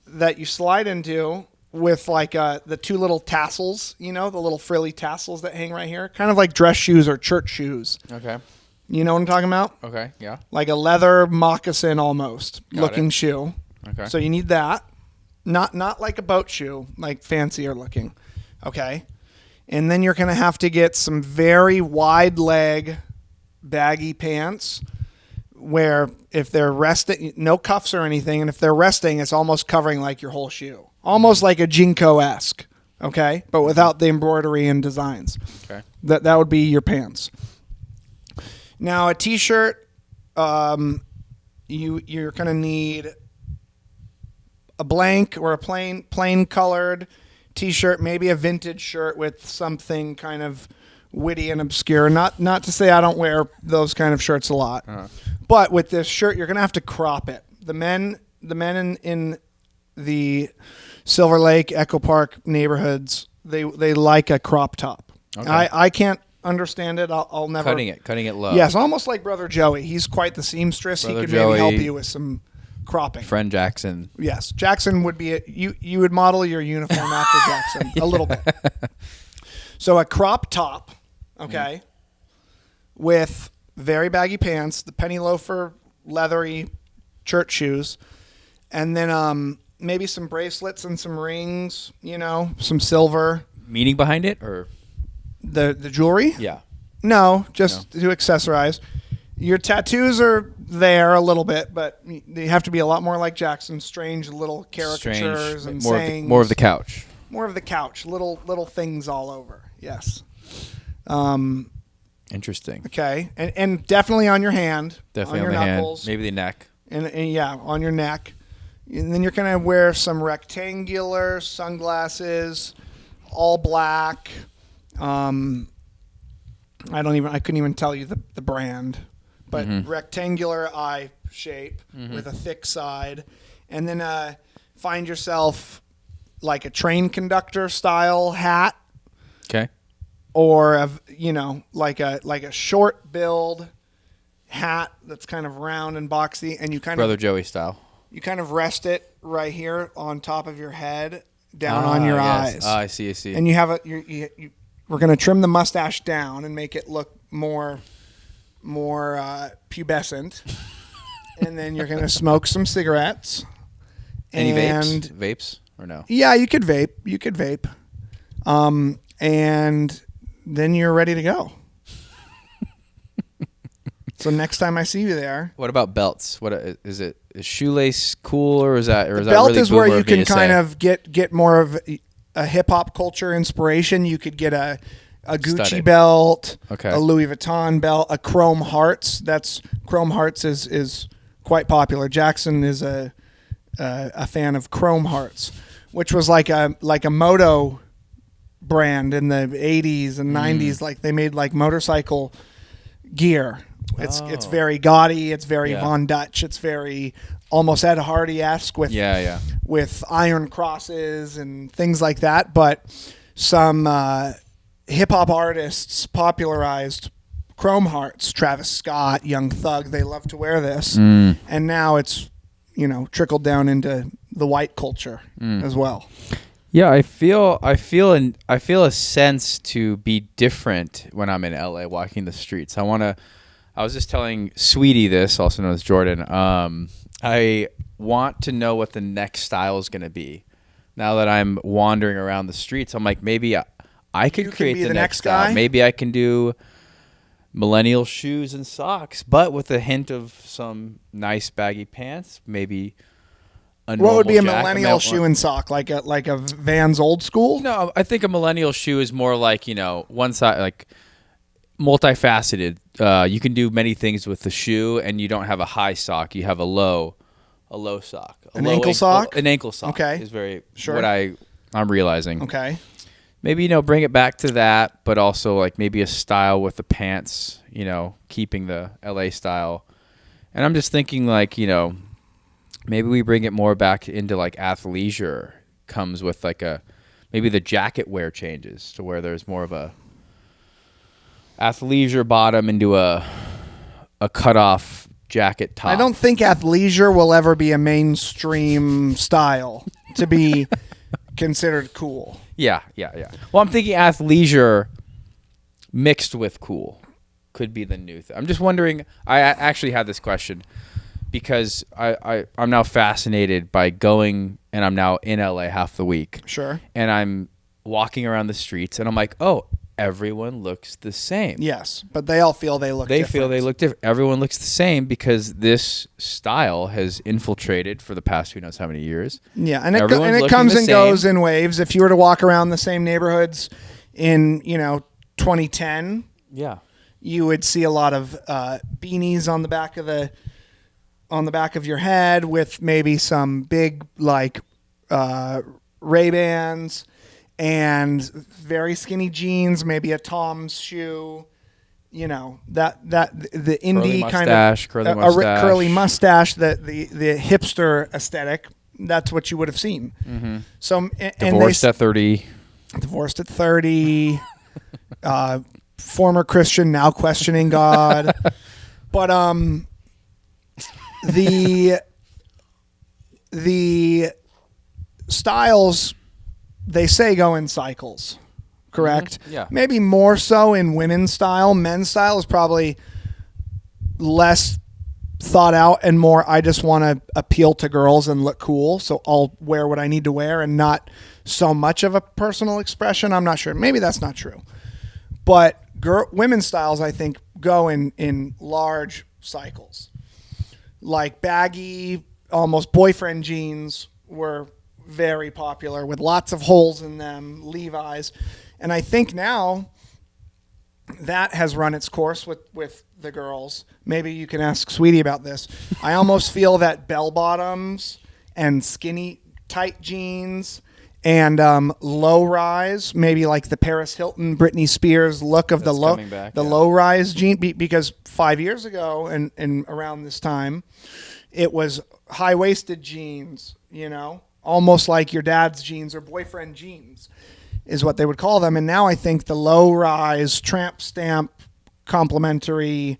[SPEAKER 2] that you slide into with like the 2 little tassels. You know, the little frilly tassels that hang right here, kind of like dress shoes or church shoes.
[SPEAKER 1] Okay.
[SPEAKER 2] You know what I'm talking about?
[SPEAKER 1] Okay, yeah.
[SPEAKER 2] Like a leather moccasin almost looking
[SPEAKER 1] it.
[SPEAKER 2] shoe.
[SPEAKER 1] Okay.
[SPEAKER 2] So you need that. Not like a boat shoe, like fancier looking. Okay. And then you're going to have to get some very wide leg baggy pants where if they're resting, no cuffs or anything, and if they're resting, it's almost covering like your whole shoe. Almost like a Jinko-esque. Okay? But without the embroidery and designs.
[SPEAKER 1] Okay.
[SPEAKER 2] That would be your pants. Now, a T-shirt, you're going to need a blank or a plain colored T-shirt, maybe a vintage shirt with something kind of witty and obscure. Not to say I don't wear those kind of shirts a lot, but with this shirt, you're going to have to crop it. The men in the Silver Lake, Echo Park neighborhoods, they like a crop top.
[SPEAKER 1] Okay.
[SPEAKER 2] I can't understand it. I'll never
[SPEAKER 1] Cutting it low.
[SPEAKER 2] Yes, almost like Brother Joey. He's quite the seamstress.
[SPEAKER 1] Brother
[SPEAKER 2] He could
[SPEAKER 1] Joey,
[SPEAKER 2] maybe help you with some cropping.
[SPEAKER 1] Friend Jackson.
[SPEAKER 2] Yes, Jackson would be you would model your uniform after Jackson a little bit. So a crop top, okay, with very baggy pants, the penny loafer, leathery church shoes, and then maybe some bracelets and some rings, some silver.
[SPEAKER 1] Meaning behind it, or
[SPEAKER 2] the jewelry?
[SPEAKER 1] Yeah.
[SPEAKER 2] No, just to accessorize. Your tattoos are there a little bit, but they have to be a lot more like Jackson. Strange little caricatures and sayings.
[SPEAKER 1] More of the couch.
[SPEAKER 2] More of the couch. Little things all over. Yes.
[SPEAKER 1] Interesting.
[SPEAKER 2] Okay, and definitely on your hand.
[SPEAKER 1] Definitely
[SPEAKER 2] on
[SPEAKER 1] on
[SPEAKER 2] your
[SPEAKER 1] the
[SPEAKER 2] knuckles,
[SPEAKER 1] hand. Maybe the neck.
[SPEAKER 2] and yeah, on your neck. And then you're gonna wear some rectangular sunglasses, all black. I couldn't even tell you the brand, but rectangular eye shape with a thick side, and then find yourself like a train conductor style hat.
[SPEAKER 1] Okay.
[SPEAKER 2] Or like a short build hat that's kind of round and boxy, and you
[SPEAKER 1] Brother Joey style.
[SPEAKER 2] You kind of rest it right here on top of your head, down on your eyes.
[SPEAKER 1] I see.
[SPEAKER 2] And you have we're going to trim the mustache down and make it look more pubescent, and then you're going to smoke some cigarettes.
[SPEAKER 1] Any vapes or no?
[SPEAKER 2] Yeah, you could vape. And then you're ready to go. So next time I see you there.
[SPEAKER 1] What about belts? What is it? Is shoelace cool, or is that
[SPEAKER 2] the
[SPEAKER 1] that
[SPEAKER 2] belt
[SPEAKER 1] really
[SPEAKER 2] is where
[SPEAKER 1] boomer
[SPEAKER 2] you
[SPEAKER 1] of me
[SPEAKER 2] can
[SPEAKER 1] to
[SPEAKER 2] kind
[SPEAKER 1] say?
[SPEAKER 2] of get more of a hip hop culture inspiration. You could get a Gucci
[SPEAKER 1] Studded.
[SPEAKER 2] belt,
[SPEAKER 1] Okay.
[SPEAKER 2] a Louis Vuitton belt, a Chrome Hearts. Chrome Hearts is quite popular. Jackson is a fan of Chrome Hearts, which was like a moto brand in the 80s and 90s. Like they made like motorcycle gear. It's very gaudy. It's very Von Dutch. It's very almost Ed Hardy-esque with with iron crosses and things like that. But some hip hop artists popularized Chrome Hearts. Travis Scott, Young Thug. They love to wear this, and now it's trickled down into the white culture as well.
[SPEAKER 1] Yeah, I feel a sense to be different when I'm in LA walking the streets. I was just telling Sweetie this, also known as Jordan. I want to know what the next style is going to be. Now that I'm wandering around the streets, I'm like, maybe I could create the next style.
[SPEAKER 2] guy?
[SPEAKER 1] Maybe I can do millennial shoes and socks, but with a hint of some nice baggy pants, maybe.
[SPEAKER 2] What would be a millennial shoe and sock? Like a Vans old school?
[SPEAKER 1] No, I think a millennial shoe is more like, one side, like multifaceted. You can do many things with the shoe, and you don't have a high sock. You have a low sock.
[SPEAKER 2] An ankle sock?
[SPEAKER 1] An ankle sock.
[SPEAKER 2] Okay.
[SPEAKER 1] Is very
[SPEAKER 2] sure.
[SPEAKER 1] what I'm realizing.
[SPEAKER 2] Okay.
[SPEAKER 1] Maybe, bring it back to that, but also like maybe a style with the pants, keeping the LA style. And I'm just thinking like, maybe we bring it more back into like athleisure, comes with like maybe the jacket wear changes to where there's more of a athleisure bottom into a cutoff jacket top.
[SPEAKER 2] I don't think athleisure will ever be a mainstream style to be considered cool.
[SPEAKER 1] Yeah. Well, I'm thinking athleisure mixed with cool could be the new thing. I'm just wondering, I actually had this question because I'm now fascinated by going, and I'm now in LA half the week.
[SPEAKER 2] Sure.
[SPEAKER 1] And I'm walking around the streets, and I'm like, oh, everyone looks the same.
[SPEAKER 2] Yes, but they all feel they look different.
[SPEAKER 1] They feel they look different. Everyone looks the same because this style has infiltrated for the past who knows how many years.
[SPEAKER 2] Yeah, and it comes and goes in waves. If you were to walk around the same neighborhoods in 2010, you would see a lot of beanies on the back of your head with maybe some big like Ray-Bans and very skinny jeans, maybe a Tom's shoe, that the indie kind of
[SPEAKER 1] curly mustache,
[SPEAKER 2] curly mustache, the hipster aesthetic. that's what you would have seen.
[SPEAKER 1] Mm-hmm.
[SPEAKER 2] So
[SPEAKER 1] Divorced at 30.
[SPEAKER 2] Divorced at 30. Former Christian, now questioning God. But the styles, they say, go in cycles. Correct?
[SPEAKER 1] Mm-hmm. Yeah.
[SPEAKER 2] Maybe more so in women's style. Men's style is probably less thought out and more, I just want to appeal to girls and look cool, so I'll wear what I need to wear, and not so much of a personal expression. I'm not sure. Maybe that's not true. But women's styles, I think, go in large cycles. Like baggy, almost boyfriend jeans were very popular with lots of holes in them, Levi's. And I think now that has run its course with the girls. Maybe you can ask Sweetie about this. I almost feel that bell bottoms and skinny tight jeans and low rise, maybe like the Paris Hilton, Britney Spears look of the low rise jean, because 5 years ago and around this time, it was high waisted jeans, almost like your dad's jeans or boyfriend jeans is what they would call them. And now I think the low rise tramp stamp complimentary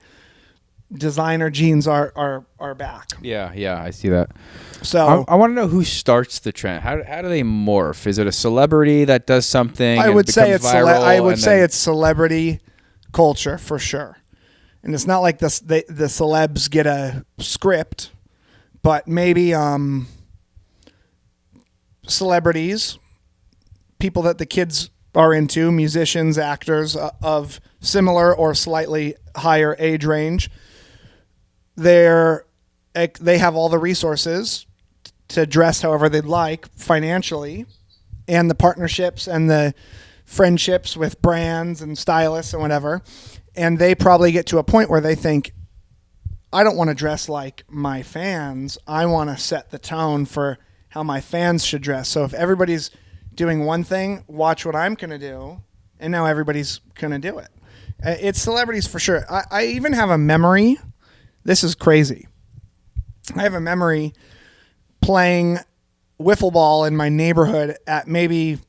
[SPEAKER 2] designer jeans are back.
[SPEAKER 1] Yeah, I see that.
[SPEAKER 2] So
[SPEAKER 1] I want to know who starts the trend. How do they morph? Is it a celebrity that does something?
[SPEAKER 2] I would say it's
[SPEAKER 1] viral,
[SPEAKER 2] it's celebrity culture for sure. And it's not like the celebs get a script, but maybe celebrities, people that the kids are into, musicians, actors of similar or slightly higher age range. They have all the resources to dress however they'd like financially, and the partnerships and the friendships with brands and stylists and whatever. And they probably get to a point where they think, I don't want to dress like my fans. I want to set the tone for how my fans should dress. So if everybody's doing one thing, watch what I'm going to do. And now everybody's going to do it. It's celebrities for sure. I even have a memory. This is crazy. I have a memory playing wiffle ball in my neighborhood at maybe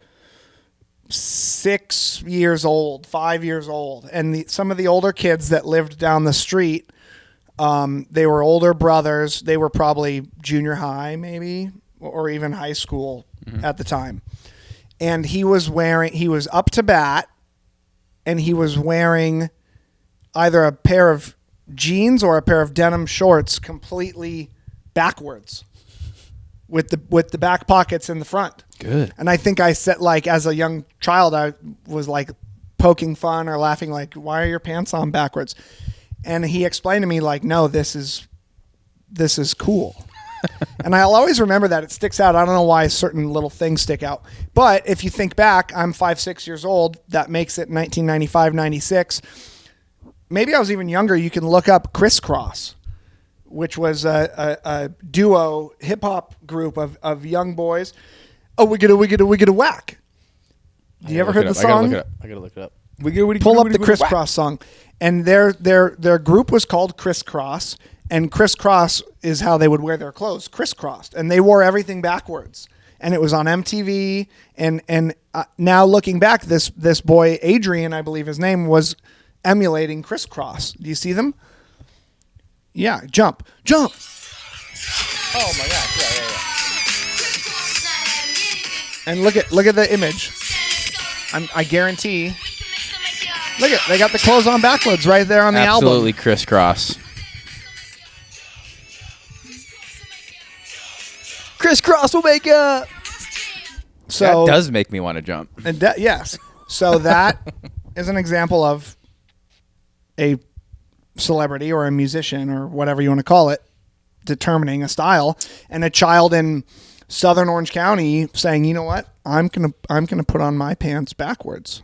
[SPEAKER 2] 6 years old, 5 years old. And some of the older kids that lived down the street, they were older brothers. They were probably junior high maybe, or even high school at the time. And he was up to bat, and he was wearing either a pair of jeans or a pair of denim shorts completely backwards with the back pockets in the front.
[SPEAKER 1] Good.
[SPEAKER 2] And I think I said, like, as a young child, I was like poking fun or laughing, like, why are your pants on backwards? And he explained to me, like, no, this is cool. And I'll always remember that. It sticks out. I don't know why certain little things stick out. But if you think back, I'm 5-6 years old. That makes it 1995, 96. Maybe I was even younger. You can look up Crisscross, which was a duo hip-hop group of young boys. Oh, we get a whack. You ever heard the song?
[SPEAKER 1] I gotta look it up.
[SPEAKER 2] Pull up the Crisscross song. And their group was called Crisscross. And crisscross is how they would wear their clothes, crisscrossed. And they wore everything backwards. And it was on MTV. And now looking back, this boy, Adrian, I believe his name, was emulating crisscross. Do you see them? Yeah, jump. Oh, my gosh. Yeah. And look at the image. I guarantee. Look at, they got the clothes on backwards right there on the album.
[SPEAKER 1] Absolutely crisscross. Crisscross will make up. So that does make me want to jump.
[SPEAKER 2] And yes. So that is an example of a celebrity or a musician or whatever you want to call it determining a style, and a child in Southern Orange County saying, you know what, I'm gonna put on my pants backwards.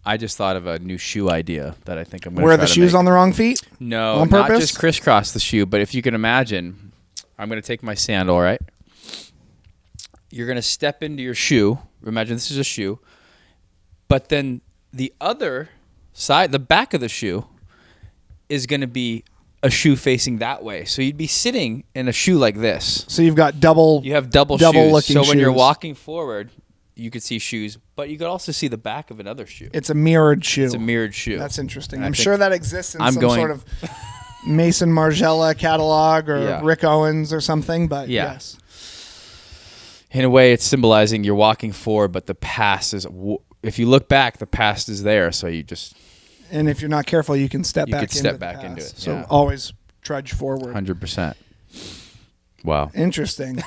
[SPEAKER 1] I just thought of a new shoe idea that I think I'm going to
[SPEAKER 2] wear the shoes on the wrong feet.
[SPEAKER 1] No,
[SPEAKER 2] on
[SPEAKER 1] not
[SPEAKER 2] purpose?
[SPEAKER 1] Just crisscross the shoe, but if you can imagine, I'm going to take my sandal, right? You're going to step into your shoe. Imagine this is a shoe. But then the other side, the back of the shoe, is going to be a shoe facing that way. So you'd be sitting in a shoe like this.
[SPEAKER 2] So you've got double.
[SPEAKER 1] You have double shoes.
[SPEAKER 2] looking
[SPEAKER 1] So when you're
[SPEAKER 2] shoes.
[SPEAKER 1] walking forward, you could see shoes, but you could also see the back of another shoe.
[SPEAKER 2] It's a mirrored shoe.
[SPEAKER 1] It's a mirrored shoe.
[SPEAKER 2] That's interesting.
[SPEAKER 1] And
[SPEAKER 2] I'm sure that exists in some
[SPEAKER 1] going-
[SPEAKER 2] sort of Mason Margiela catalog or
[SPEAKER 1] Yeah.
[SPEAKER 2] Rick Owens or something, but
[SPEAKER 1] Yeah.
[SPEAKER 2] yes.
[SPEAKER 1] In a way, it's symbolizing you're walking forward, but the past is. If you look back, the past is there. So you just.
[SPEAKER 2] And if you're not careful, you can step
[SPEAKER 1] You
[SPEAKER 2] back
[SPEAKER 1] could
[SPEAKER 2] into
[SPEAKER 1] step
[SPEAKER 2] the
[SPEAKER 1] back
[SPEAKER 2] past.
[SPEAKER 1] into it,
[SPEAKER 2] So
[SPEAKER 1] yeah.
[SPEAKER 2] always trudge forward.
[SPEAKER 1] 100%. Wow.
[SPEAKER 2] Interesting.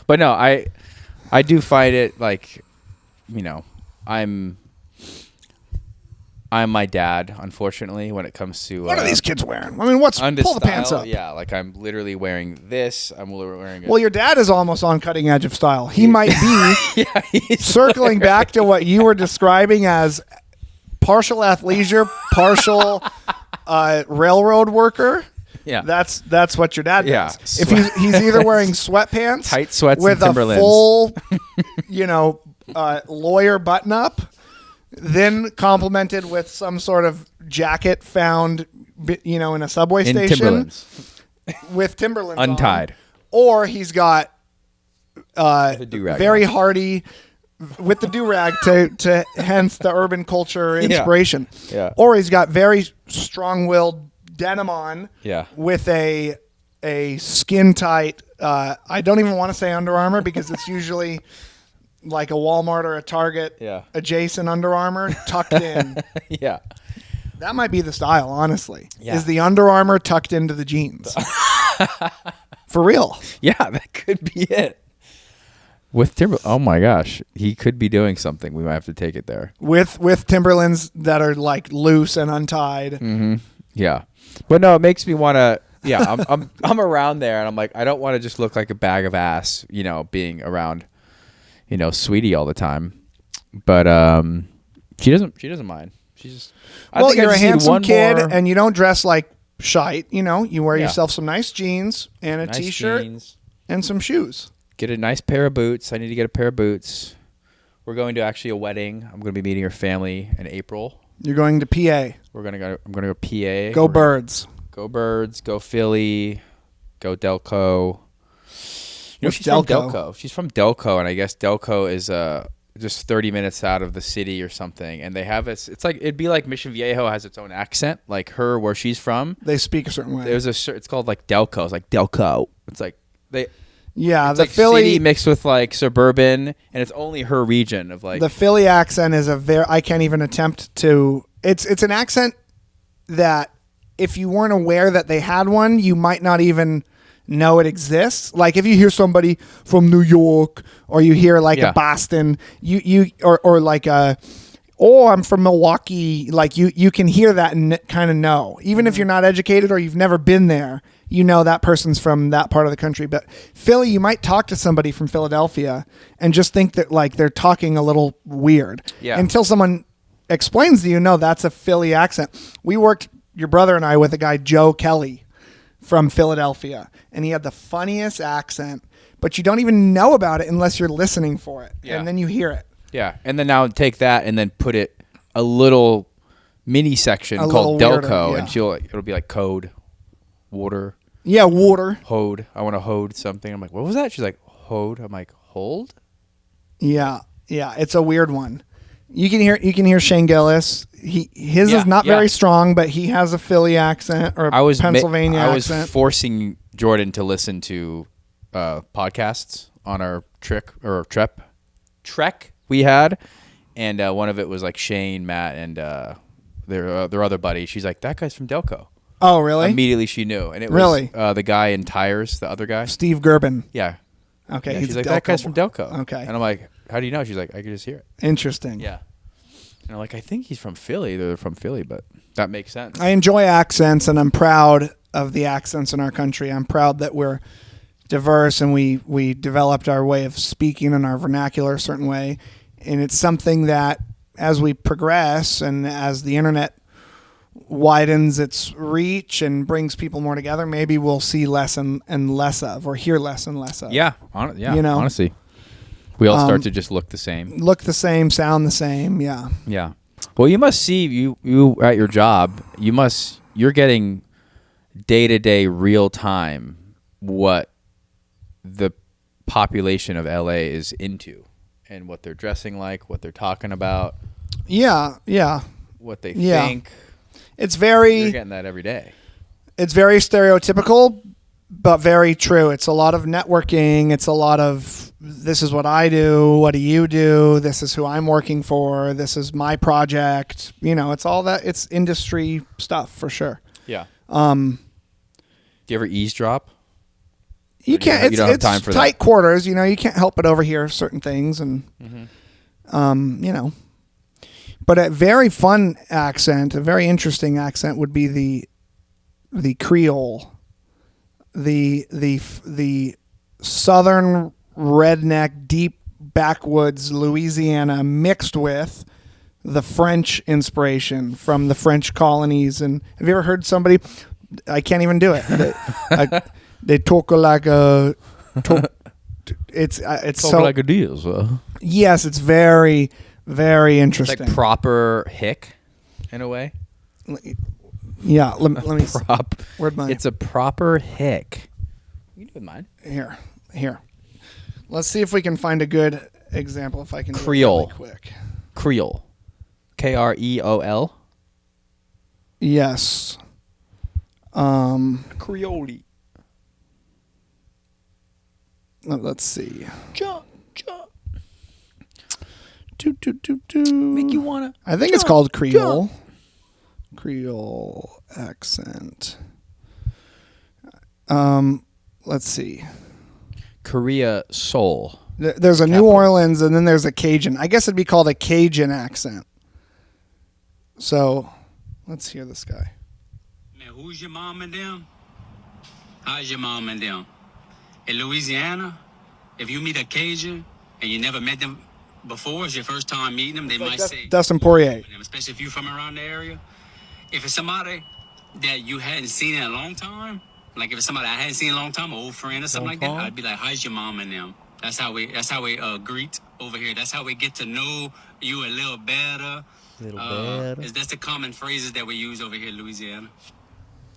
[SPEAKER 1] But no, I do find it like, I'm my dad, unfortunately, when it comes to
[SPEAKER 2] What are these kids wearing? I mean, pull the pants up.
[SPEAKER 1] Yeah, like I'm literally wearing this. I'm literally wearing.
[SPEAKER 2] Well, your dad is almost on cutting edge of style. He might be
[SPEAKER 1] he's
[SPEAKER 2] circling back to what you were describing as partial athleisure, partial railroad worker.
[SPEAKER 1] Yeah.
[SPEAKER 2] That's what your dad
[SPEAKER 1] Yeah.
[SPEAKER 2] does. If he's either wearing sweatpants,
[SPEAKER 1] Tight sweats
[SPEAKER 2] with
[SPEAKER 1] and Timberlands.
[SPEAKER 2] a full, lawyer button up, then complemented with some sort of jacket found, in a subway
[SPEAKER 1] in
[SPEAKER 2] station
[SPEAKER 1] Timberlands,
[SPEAKER 2] with Timberlands
[SPEAKER 1] untied.
[SPEAKER 2] on, or he's got
[SPEAKER 1] The do-rag
[SPEAKER 2] very
[SPEAKER 1] on.
[SPEAKER 2] hardy with the do-rag to hence the urban culture inspiration.
[SPEAKER 1] Yeah.
[SPEAKER 2] Or he's got very strong-willed denim on
[SPEAKER 1] Yeah.
[SPEAKER 2] with a skin tight I don't even want to say Under Armour because it's usually like a Walmart or a Target adjacent Under Armour tucked in.
[SPEAKER 1] Yeah.
[SPEAKER 2] That might be the style, honestly.
[SPEAKER 1] Yeah.
[SPEAKER 2] Is the Under Armour tucked into the jeans? For real.
[SPEAKER 1] Yeah, that could be it. With oh my gosh, he could be doing something. We might have to take it there.
[SPEAKER 2] With Timberlands that are like loose and untied.
[SPEAKER 1] Mm-hmm. Yeah, but no, it makes me want to. Yeah, I'm around there, and I'm like, I don't want to just look like a bag of ass, being around, Sweetie all the time. But she doesn't mind. She's just.
[SPEAKER 2] Well, you're a handsome kid,
[SPEAKER 1] more.
[SPEAKER 2] and you don't dress like shite. You wear
[SPEAKER 1] Yeah.
[SPEAKER 2] yourself some nice jeans and a
[SPEAKER 1] Nice
[SPEAKER 2] t-shirt
[SPEAKER 1] jeans.
[SPEAKER 2] and some shoes.
[SPEAKER 1] Get a nice pair of boots. I need to get a pair of boots. We're going to actually a wedding. I'm going to be meeting her family in April.
[SPEAKER 2] You're going to PA.
[SPEAKER 1] I'm going to go PA.
[SPEAKER 2] Go Birds.
[SPEAKER 1] Go Birds. Go Philly. Go Delco.
[SPEAKER 2] What's
[SPEAKER 1] She's from
[SPEAKER 2] Delco?
[SPEAKER 1] Delco. She's from Delco, and I guess Delco is just 30 minutes out of the city or something. And they have it's like it'd be like Mission Viejo has its own accent, like her where she's from.
[SPEAKER 2] They speak a certain way.
[SPEAKER 1] It's called like Delco. It's like Delco. It's like
[SPEAKER 2] Yeah,
[SPEAKER 1] it's
[SPEAKER 2] the
[SPEAKER 1] like
[SPEAKER 2] Philly
[SPEAKER 1] city mixed with like suburban, and it's only her region of like
[SPEAKER 2] the Philly accent is I can't even attempt to. It's an accent that if you weren't aware that they had one, you might not even know it exists. Like if you hear somebody from New York, or you hear like a Boston, or like I'm from Milwaukee. Like you can hear that and kind of know, even if you're not educated or you've never been there. That person's from that part of the country. But Philly, you might talk to somebody from Philadelphia and just think that like they're talking a little weird until someone explains to you, no, that's a Philly accent. We worked, your brother and I, with a guy, Joe Kelly from Philadelphia, and he had the funniest accent, but you don't even know about it unless you're listening for it.
[SPEAKER 1] Yeah.
[SPEAKER 2] And then you hear it.
[SPEAKER 1] Yeah. And then now take that and then put it a little mini section called
[SPEAKER 2] little
[SPEAKER 1] Delco,
[SPEAKER 2] weirder,
[SPEAKER 1] and it'll be like code, water.
[SPEAKER 2] Yeah, water.
[SPEAKER 1] Hode. I want to hode something. I'm like, what was that? She's like, hode. I'm like, hold?
[SPEAKER 2] Yeah, it's a weird one. You can hear Shane Gillis. His is not very strong, but he has a Philly accent or a Pennsylvania accent.
[SPEAKER 1] I was forcing Jordan to listen to podcasts on our trek we had, and one of it was like Shane, Matt, and their other buddy. She's like, that guy's from Delco.
[SPEAKER 2] Oh, really?
[SPEAKER 1] Immediately she knew, and it
[SPEAKER 2] Really?
[SPEAKER 1] was the guy in tires, the other guy.
[SPEAKER 2] Steve Gerben.
[SPEAKER 1] Yeah.
[SPEAKER 2] Okay,
[SPEAKER 1] Yeah,
[SPEAKER 2] he's
[SPEAKER 1] she's like,
[SPEAKER 2] Delco
[SPEAKER 1] that guy's
[SPEAKER 2] boy.
[SPEAKER 1] from Delco.
[SPEAKER 2] Okay.
[SPEAKER 1] And I'm like, how do you know? She's like, I could just hear it.
[SPEAKER 2] Interesting.
[SPEAKER 1] Yeah. And I'm like, I think he's from Philly. They're from Philly, but that makes sense.
[SPEAKER 2] I enjoy accents, and I'm proud of the accents in our country. I'm proud that we're diverse and we developed our way of speaking and our vernacular a certain way. And it's something that as we progress and as the internet widens its reach and brings people more together, maybe we'll see less and less of, or hear less and less of.
[SPEAKER 1] Yeah. Honestly. We all start to just look the same.
[SPEAKER 2] Look the same, sound the same. Yeah.
[SPEAKER 1] Yeah. Well, you must see you at your job. You must you're getting day-to-day real time what the population of LA is into and what they're dressing like, what they're talking about.
[SPEAKER 2] Yeah.
[SPEAKER 1] What they think.
[SPEAKER 2] It's very...
[SPEAKER 1] You're getting that every day.
[SPEAKER 2] It's very stereotypical, but very true. It's a lot of networking. It's a lot of, this is what I do. What do you do? This is who I'm working for. This is my project. It's all that. It's industry stuff for sure.
[SPEAKER 1] Yeah. Do you ever eavesdrop?
[SPEAKER 2] You can't.
[SPEAKER 1] You don't have time for
[SPEAKER 2] tight
[SPEAKER 1] that.
[SPEAKER 2] Quarters. You can't help but overhear certain things, and But a very fun accent, a very interesting accent would be the Creole, the southern redneck, deep backwoods Louisiana mixed with the French inspiration from the French colonies. And have you ever heard somebody? I can't even do it. They talk like a. It's
[SPEAKER 1] Talk
[SPEAKER 2] so
[SPEAKER 1] like a deal. So.
[SPEAKER 2] Yes, it's very, very interesting.
[SPEAKER 1] It's like proper hick, in a way.
[SPEAKER 2] Yeah, let me. Where'd mine?
[SPEAKER 1] It's a proper hick. You do mine.
[SPEAKER 2] Here. Let's see if we can find a good example. If I can.
[SPEAKER 1] Creole.
[SPEAKER 2] Do it really quick.
[SPEAKER 1] Creole. Kreol.
[SPEAKER 2] Yes.
[SPEAKER 1] Creole.
[SPEAKER 2] Let's see.
[SPEAKER 1] Jump.
[SPEAKER 2] Make
[SPEAKER 1] you wanna.
[SPEAKER 2] I think it's called Creole. Creole accent. Let's see.
[SPEAKER 1] Korea Seoul.
[SPEAKER 2] There's a New Orleans and then there's a Cajun. I guess it'd be called a Cajun accent. So, let's hear this guy.
[SPEAKER 3] Man, who's your mom and them? How's your mom and them? In Louisiana, if you meet a Cajun and you never met them before, it's your first time meeting them, they might say...
[SPEAKER 2] Dustin Poirier.
[SPEAKER 3] Especially if you're from around the area. If it's somebody that you hadn't seen in a long time, like if it's somebody I hadn't seen in a long time, an old friend or something like that, I'd be like, how's your mom and them? That's how we greet over here. That's how we get to know you a little better. That's the common phrases that we use over here in Louisiana.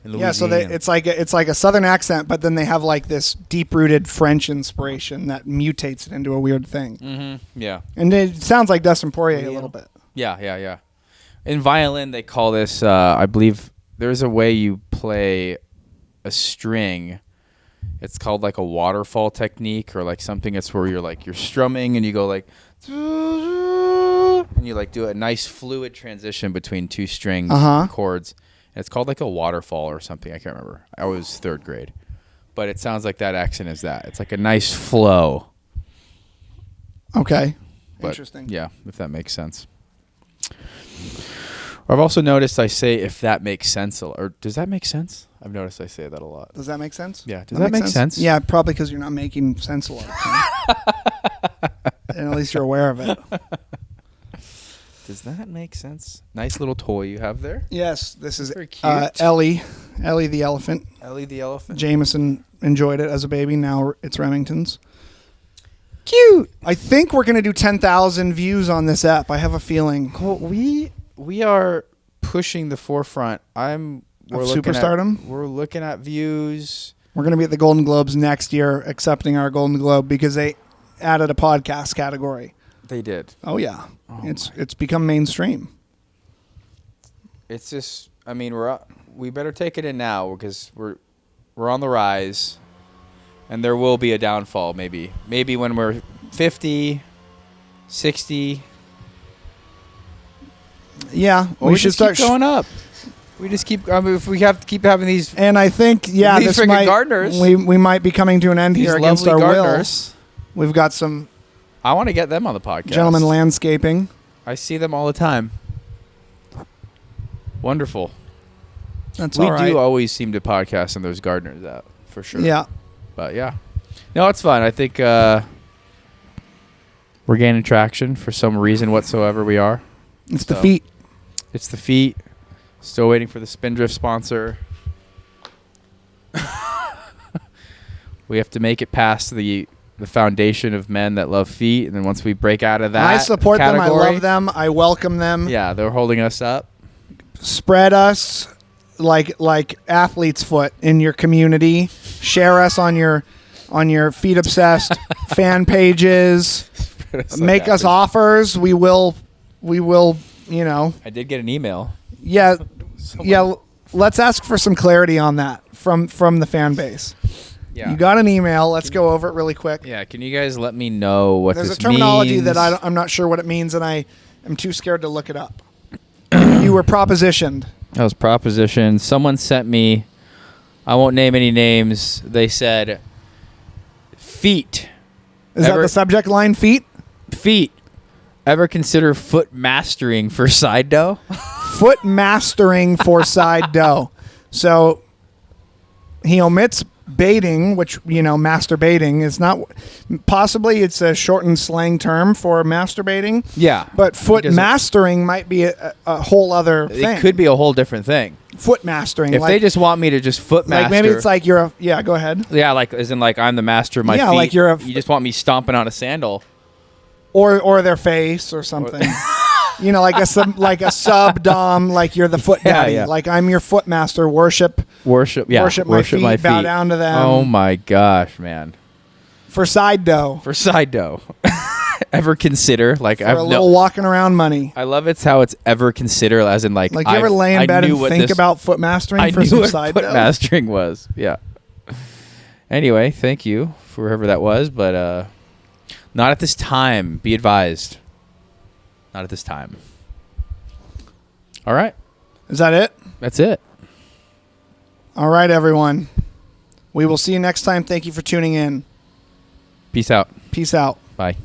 [SPEAKER 2] Yeah, so it's like a southern accent, but then they have like this deep-rooted French inspiration that mutates it into a weird thing.
[SPEAKER 1] Mm-hmm. Yeah,
[SPEAKER 2] and it sounds like Dustin Poirier a little bit.
[SPEAKER 1] Yeah. In violin, they call this. I believe there's a way you play a string. It's called like a waterfall technique, or like something. It's where you're strumming and you go like, and you like do a nice fluid transition between two string chords. It's called like a waterfall or something. I can't remember. I was third grade. But it sounds like that accent is that. It's like a nice flow.
[SPEAKER 2] Okay.
[SPEAKER 1] But,
[SPEAKER 2] interesting.
[SPEAKER 1] Yeah, if that makes sense. I've also noticed I say if that makes sense. Or does that make sense? I've noticed I say that a lot.
[SPEAKER 2] Does that make sense?
[SPEAKER 1] Yeah. Does that make sense?
[SPEAKER 2] Yeah, probably because you're not making sense a lot of time. And at least you're aware of it.
[SPEAKER 1] Does that make sense? Nice little toy you have there.
[SPEAKER 2] Yes, this is
[SPEAKER 1] very cute.
[SPEAKER 2] Ellie the elephant.
[SPEAKER 1] Ellie the elephant.
[SPEAKER 2] Jameson enjoyed it as a baby. Now it's Remington's. Cute. I think we're going to do 10,000 views on this app. I have a feeling.
[SPEAKER 1] Cool. We are pushing the forefront. We're
[SPEAKER 2] superstardom.
[SPEAKER 1] We're looking at views.
[SPEAKER 2] We're going to be at the Golden Globes next year accepting our Golden Globe because they added a podcast category.
[SPEAKER 1] They did.
[SPEAKER 2] Oh yeah. It's become mainstream.
[SPEAKER 1] It's just, I mean, we better take it in now because we're on the rise, and there will be a downfall. Maybe when we're 50, 60.
[SPEAKER 2] Yeah,
[SPEAKER 1] we should start going up. We just keep. I mean, if we have to keep having these,
[SPEAKER 2] and I think
[SPEAKER 1] these
[SPEAKER 2] this might
[SPEAKER 1] gardeners.
[SPEAKER 2] We might be coming to an end here against our
[SPEAKER 1] gardeners.
[SPEAKER 2] will. We've got some.
[SPEAKER 1] I want to get them on the podcast.
[SPEAKER 2] Gentlemen Landscaping.
[SPEAKER 1] I see them all the time. Wonderful.
[SPEAKER 2] That's all right.
[SPEAKER 1] We do always seem to podcast and there's gardeners out for sure.
[SPEAKER 2] Yeah.
[SPEAKER 1] But yeah. No, it's fun. I think we're gaining traction for some reason whatsoever we are.
[SPEAKER 2] It's the feet.
[SPEAKER 1] It's the feet. Still waiting for the Spindrift sponsor. We have to make it past the foundation of men that love feet, and then once we break out of that,
[SPEAKER 2] I support
[SPEAKER 1] category,
[SPEAKER 2] them. I love them. I welcome them.
[SPEAKER 1] Yeah, they're holding us up.
[SPEAKER 2] Spread us. like athlete's foot in your community. Share us on your Feet Obsessed fan pages. Make us offers. We will.
[SPEAKER 1] I did get an email.
[SPEAKER 2] Yeah, yeah. Let's ask for some clarity on that from the fan base.
[SPEAKER 1] Yeah.
[SPEAKER 2] You got an email. Let's go over it really quick.
[SPEAKER 1] Yeah, can you guys let me know what
[SPEAKER 2] There's
[SPEAKER 1] this
[SPEAKER 2] a terminology
[SPEAKER 1] means?
[SPEAKER 2] that I'm not sure what it means, and I am too scared to look it up. You were propositioned.
[SPEAKER 1] I was propositioned. Someone sent me, I won't name any names, they said, feet.
[SPEAKER 2] Is that the subject line, feet?
[SPEAKER 1] Feet. Ever consider foot mastering for side dough?
[SPEAKER 2] Foot mastering for side dough. So he omits baiting, which, masturbating is not, possibly it's a shortened slang term for masturbating.
[SPEAKER 1] Yeah.
[SPEAKER 2] But foot mastering might be a whole other thing.
[SPEAKER 1] It could be a whole different thing.
[SPEAKER 2] Foot mastering.
[SPEAKER 1] If they just want me to just foot master.
[SPEAKER 2] Like maybe it's like go ahead.
[SPEAKER 1] Yeah, like as in like I'm the master of my feet.
[SPEAKER 2] Yeah, like
[SPEAKER 1] you just want me stomping on a sandal.
[SPEAKER 2] Or their face or something. Like a sub dom, like you're the foot daddy.
[SPEAKER 1] Yeah.
[SPEAKER 2] Like I'm your foot master. Worship my feet. Bow down to them.
[SPEAKER 1] Oh my gosh, man!
[SPEAKER 2] For side dough.
[SPEAKER 1] Ever consider like
[SPEAKER 2] for a little walking around money?
[SPEAKER 1] I love it's how it's ever consider, as in like
[SPEAKER 2] you ever lay in bed and think about foot mastering for some side dough?
[SPEAKER 1] Foot mastering was, yeah. Anyway, thank you for whoever that was, but not at this time. Be advised. Not at this time. All right.
[SPEAKER 2] Is that it?
[SPEAKER 1] That's it.
[SPEAKER 2] All right, everyone. We will see you next time. Thank you for tuning in.
[SPEAKER 1] Peace out.
[SPEAKER 2] Peace out.
[SPEAKER 1] Bye.